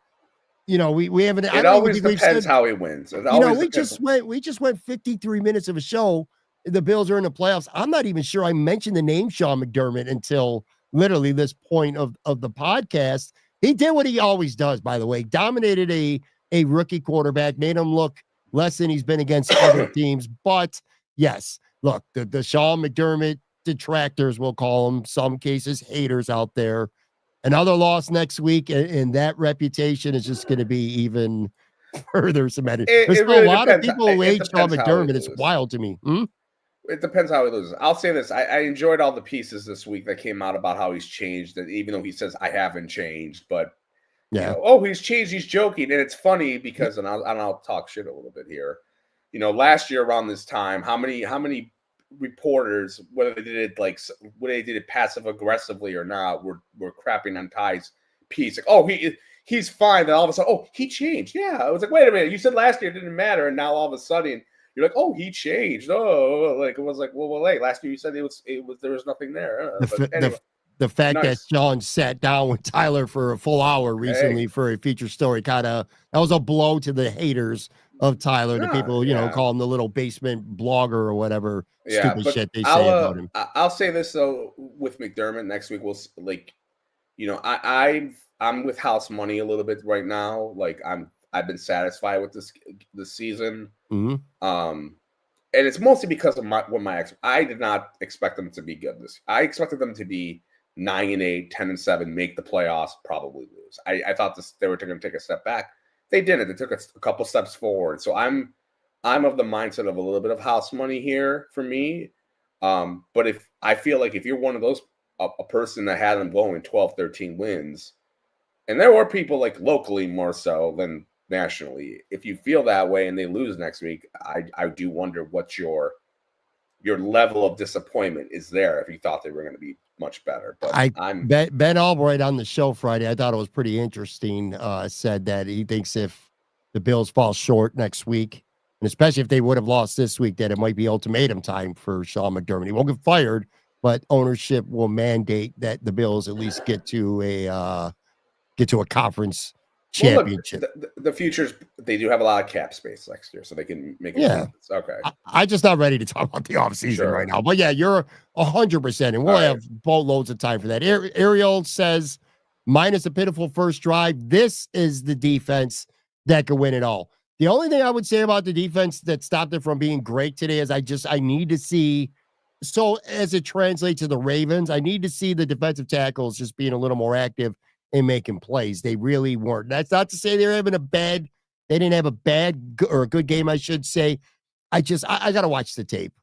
S1: we haven't.
S2: It always depends how he wins.
S1: We just went 53 minutes of a show. The Bills are in the playoffs. I'm not even sure I mentioned the name Sean McDermott until literally this point of the podcast. He did what he always does, by the way. Dominated a rookie quarterback, made him look less than he's been against other teams. But yes, look, the Sean McDermott detractors, we'll call them, some cases haters out there, another loss next week, and that reputation is just going to be even further cemented. There's
S2: It
S1: still a
S2: really
S1: lot of
S2: depends.
S1: people who
S2: It
S1: hate Sean
S2: depends how we
S1: McDermott. It's
S2: lose.
S1: wild to me.
S2: It depends how he loses. I'll say this: I enjoyed all the pieces this week that came out about how he's changed. And even though he says I haven't changed, but
S1: Yeah.
S2: he's changed. He's joking, and it's funny because, and I'll talk shit a little bit here. Last year around this time, how many reporters, whether they did it passive aggressively or not, were crapping on Ty's piece. Like, he's fine. Then all of a sudden, he changed. Yeah, I was like, wait a minute, you said last year it didn't matter, and now all of a sudden you're like, he changed. Like it was like, well, hey, last year you said it was there was nothing there. But anyway,
S1: the fact that
S2: nice.
S1: Sean sat down with Tyler for a full hour recently for a feature story, that was a blow to the haters of Tyler, the people, call him the little basement blogger or whatever stupid shit they say about him.
S2: I'll say this though, with McDermott next week, we'll I'm with house money a little bit right now. Like I've been satisfied with this season.
S1: Mm-hmm.
S2: And it's mostly because of I did not expect them to be good I expected them to be 9-8, 10-7, make the playoffs, probably lose. I thought they were going to take a step back. They didn't. They took a couple steps forward. So I'm of the mindset of a little bit of house money here for me. But if I feel like if you're one of those, a person that had them going 12, 13 wins, and there were people like locally more so than nationally, if you feel that way and they lose next week, I do wonder what your level of disappointment is there if you thought they were going to be much better. But
S1: Ben Albright on the show Friday, I thought it was pretty interesting, said that he thinks if the Bills fall short next week, and especially if they would have lost this week, that it might be ultimatum time for Sean McDermott. He won't get fired, but ownership will mandate that the Bills at least get to a conference championship.
S2: Well, look, the futures, they do have a lot of cap space next year, so they can make it.
S1: Yeah.
S2: Okay.
S1: I'm just not ready to talk about the offseason right now. But yeah, you're 100%, and we'll have boatloads of time for that. Ariel says, minus a pitiful first drive, this is the defense that could win it all. The only thing I would say about the defense that stopped it from being great today is I need to see, so as it translates to the Ravens, I need to see the defensive tackles just being a little more active and making plays. They really weren't. That's not to say they're having they didn't have a bad or a good game, I should say. I got to watch the tape.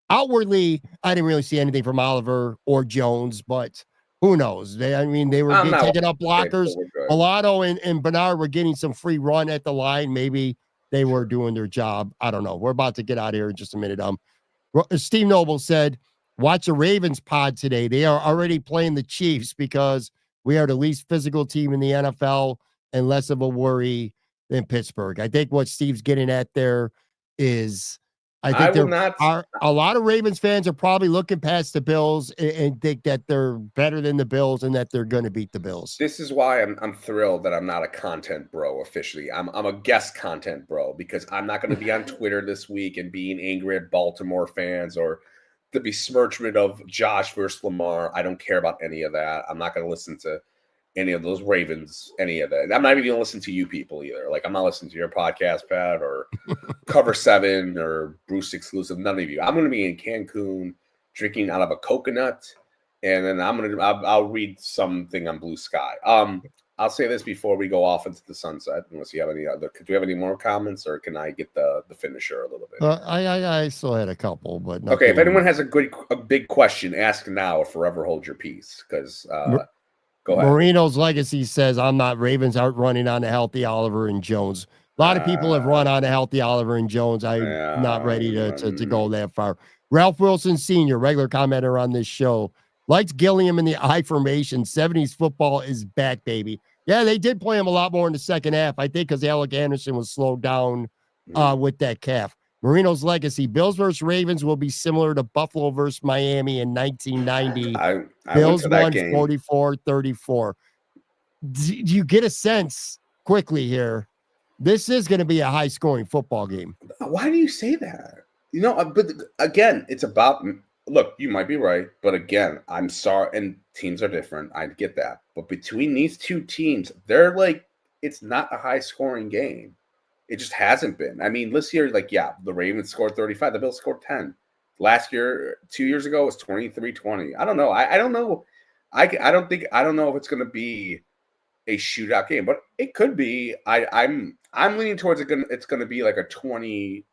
S1: Outwardly, I didn't really see anything from Oliver or Jones, but who knows? They were taking up blockers. Milano and Bernard were getting some free run at the line. Maybe they were doing their job. I don't know. We're about to get out of here in just a minute. Steve Noble said, watch a Ravens pod today. They are already playing the Chiefs because we are the least physical team in the NFL and less of a worry than Pittsburgh. I think what Steve's getting at there is a lot of Ravens fans are probably looking past the Bills and think that they're better than the Bills and that they're going to beat the Bills.
S2: This is why I'm thrilled that I'm not a content bro officially. I'm a guest content bro because I'm not going to be on Twitter this week and being angry at Baltimore fans or the besmirchment of Josh versus Lamar. I don't care about any of that. I'm not going to listen to any of those Ravens, any of that. I'm not even going to listen to you people either. Like, I'm not listening to your podcast, Pat, or Cover 7 or Bruce Exclusive. None of you. I'm going to be in Cancun drinking out of a coconut, and then I'll read something on Blue Sky. I'll say this before we go off into the sunset, unless you have any other. Do you have any more comments, or can I get the finisher a little bit?
S1: I still had a couple, but
S2: okay. If anyone has a big question, ask now or forever hold your peace. Because go ahead.
S1: Marino's legacy says, "I'm not Ravens out running on a healthy Oliver and Jones." A lot of people have run on a healthy Oliver and Jones. I'm not ready to go that far. Ralph Wilson Sr., regular commenter on this show, likes Gilliam in the I formation. 70s football is back, baby. Yeah, they did play him a lot more in the second half, I think, because Alec Anderson was slowed down with that calf. Marino's legacy, Bills versus Ravens will be similar to Buffalo versus Miami in 1990. Bills won 44-34. Do you get a sense quickly here? This is going to be a high-scoring football game.
S2: Why do you say that? But again, it's about – look, you might be right, but again, I'm sorry, and teams are different. I get that. But between these two teams, they're like – it's not a high-scoring game. It just hasn't been. I mean, this year, the Ravens scored 35. The Bills scored 10. Last year, 2 years ago, it was 23-20. I don't know. I don't know. I don't know if it's going to be a shootout game, but it could be. I'm leaning towards it's going to be like a 20-23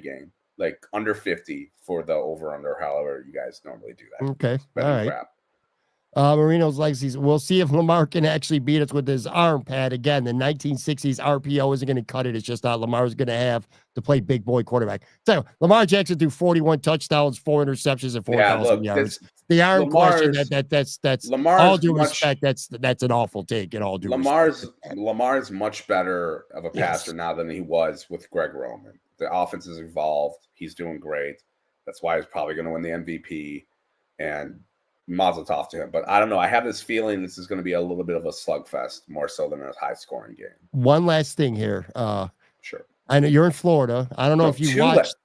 S2: game, like under 50 for the over under. However, you guys normally do that.
S1: Okay, all right. Crap. Marino's legacy. We'll see if Lamar can actually beat us with his arm pad again. The 1960s RPO isn't going to cut it. It's just not Lamar's going to have to play big boy quarterback. So Lamar Jackson threw 41 touchdowns, 4 interceptions, and 4,000 yards. The arm question that's Lamar's all due respect. That's an awful take. In all due respect.
S2: Lamar's much better of a passer now than he was with Greg Roman. The offense has evolved. He's doing great. That's why he's probably going to win the MVP. And mazel tov to him, but I don't know. I have this feeling this is going to be a little bit of a slugfest, more so than a high-scoring game.
S1: One last thing here.
S2: Sure.
S1: I know you're in Florida. I don't know if you watched.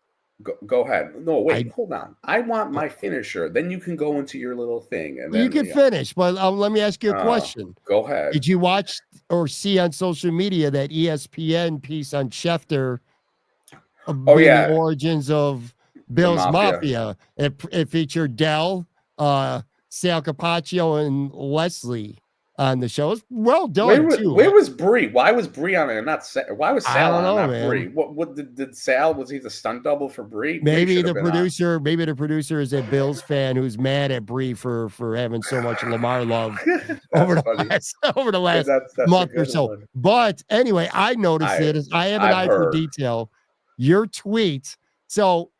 S2: Go ahead. No, wait, hold on. I want my finisher. Then you can go into your little thing, and then
S1: you can finish. But let me ask you a question.
S2: Go ahead.
S1: Did you watch or see on social media that ESPN piece on Schefter? The origins of Bill's Mafia. It featured Dell. Sal Capaccio and Leslie on the show. It's well done too.
S2: Where was Bree? Why was Bree on it? Why was Sal on it, not Bree? What did Sal? Was he the stunt double for Bree?
S1: Maybe the producer. Maybe the producer is a Bills fan who's mad at Bree for having so much Lamar love over the last month or so. One. But anyway, I noticed it. I have an eye for detail. Your tweet. So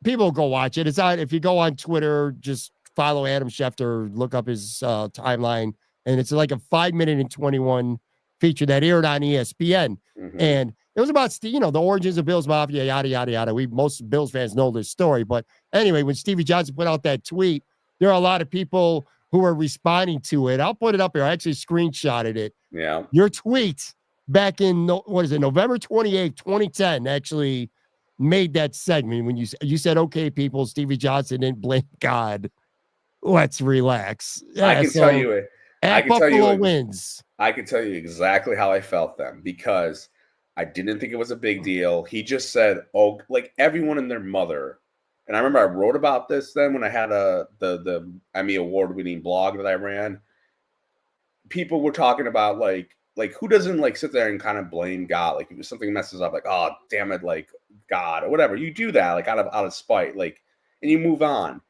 S1: people go watch it. It's on. If you go on Twitter, just follow Adam Schefter, look up his timeline, and it's like a 5-minute and 21 feature that aired on ESPN. Mm-hmm. And it was about, the origins of Bills Mafia, yada, yada, yada. Most Bills fans know this story. But anyway, when Stevie Johnson put out that tweet, there are a lot of people who are responding to it. I'll put it up here. I actually screenshotted it.
S2: Yeah.
S1: Your tweet back in, November 28th, 2010, actually made that segment when you said, okay, people, Stevie Johnson didn't blame God. Let's relax. Yeah,
S2: I can tell you it.
S1: Buffalo wins.
S2: I can tell you exactly how I felt then because I didn't think it was a big deal. He just said, "Oh, like everyone and their mother." And I remember I wrote about this then when I had the Emmy award-winning blog that I ran. People were talking about like who doesn't sit there and kind of blame God? Like if something messes up, like oh damn it, like God or whatever. You do that like out of spite, and you move on.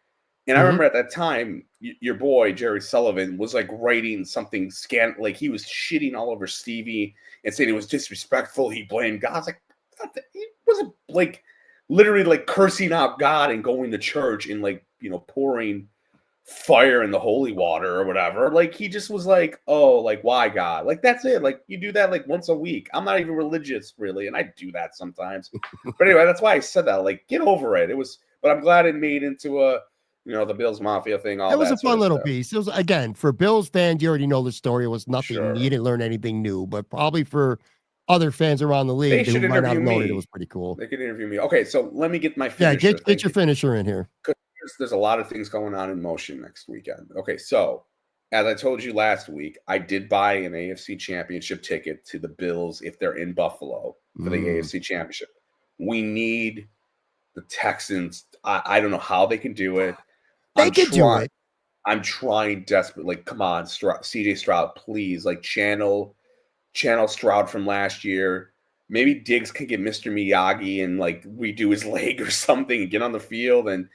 S2: And I remember at that time, your boy, Jerry Sullivan, was writing something he was shitting all over Stevie and saying it was disrespectful. He blamed God. I was like, he wasn't literally cursing out God and going to church and pouring fire in the holy water or whatever. He just was why God? That's it. You do that once a week. I'm not even religious really. And I do that sometimes. But anyway, that's why I said that. Get over it. But I'm glad it made into a, the Bills Mafia thing. It
S1: was a fun little piece. It was, again, for Bills fans, you already know the story. It was nothing. Sure. You didn't learn anything new, but probably for other fans around the league who might not have known it was pretty cool.
S2: They could interview me. Okay, so let me get my finisher.
S1: Yeah, get your finisher in here.
S2: There's a lot of things going on in motion next weekend. Okay, so as I told you last week, I did buy an AFC Championship ticket to the Bills if they're in Buffalo for the AFC Championship. We need the Texans. I don't know how they can do it.
S1: They can do it.
S2: I'm trying desperately. Come on, CJ Stroud, please. Channel Stroud from last year. Maybe Diggs can get Mr. Miyagi and redo his leg or something and get on the field. And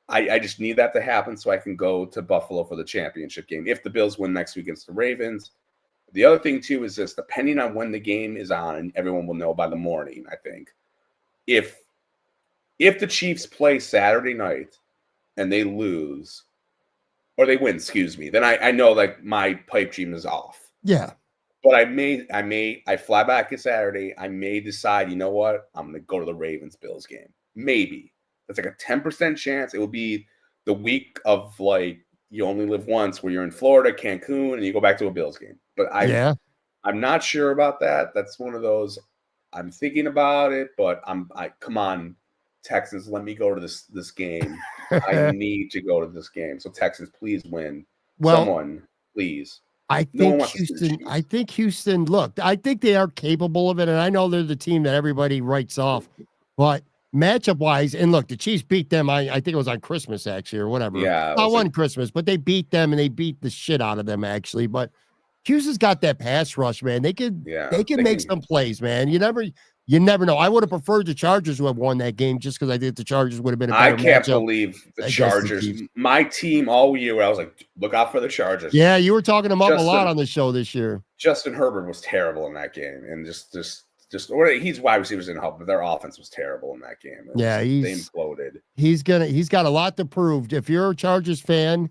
S2: I just need that to happen so I can go to Buffalo for the championship game if the Bills win next week against the Ravens. The other thing too is this: depending on when the game is on, and everyone will know by the morning, I think. If the Chiefs play Saturday night and they lose, or they win, then I know my pipe dream is off.
S1: Yeah.
S2: But I fly back to Saturday. I may decide, you know what? I'm going to go to the Ravens-Bills game. Maybe. That's a 10% chance. It will be the week of you only live once where you're in Florida, Cancun, and you go back to a Bills game. But I'm not sure about that. That's one of those, I'm thinking about it, but come on, Texans, let me go to this game. I need to go to this game. So Texans, please win. Someone, please.
S1: I think Houston, look, I think they are capable of it. And I know they're the team that everybody writes off, but matchup wise, and look, the Chiefs beat them. I think it was on Christmas actually, or whatever.
S2: Yeah,
S1: Not one Christmas, but they beat them and they beat the shit out of them actually. But Houston's got that pass rush, man. They can make some plays, man. You never know. I would have preferred the Chargers would have won that game just because I think the Chargers would have been a better
S2: I can't
S1: matchup
S2: believe the Chargers. My team all year, I was like, look out for the Chargers.
S1: Yeah, you were talking them up a lot on the show this year.
S2: Justin Herbert was terrible in that game, and or he's wide receivers didn't help, but their offense was terrible in that game. They imploded.
S1: He's got a lot to prove. If you're a Chargers fan,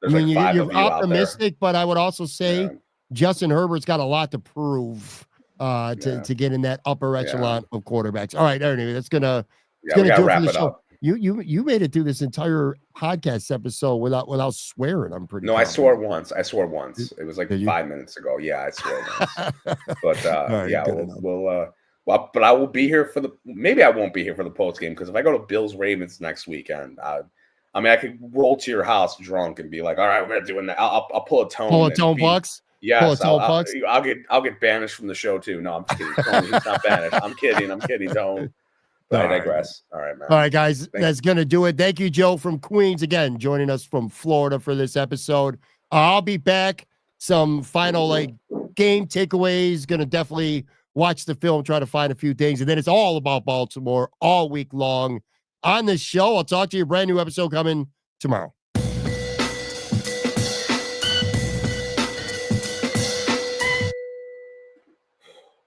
S1: you're optimistic, but I would also say Justin Herbert's got a lot to prove to get in that upper echelon of quarterbacks. All right, anyway, that's gonna do it for the show. You made it through this entire podcast episode without swearing. I'm pretty.
S2: No, I swore once. It was like 5 minutes ago. Yeah, I swore once. But right, but I will be here for maybe I won't be here for the post game because if I go to Bills Ravens next weekend, I could roll to your house drunk and be like, all right, we're doing that. I'll pull a tone.
S1: Pull a tone Bucks.
S2: Yes, I'll get banished from the show too. No, I'm kidding. Tony, he's not banished. I'm kidding. Don't. But I digress. All right, man.
S1: All right, guys. That's going to do it. Thank you, Joe from Queens, again, joining us from Florida for this episode. I'll be back. Some final game takeaways. Going to definitely watch the film, try to find a few things. And then it's all about Baltimore all week long on this show. I'll talk to you. A brand new episode coming tomorrow.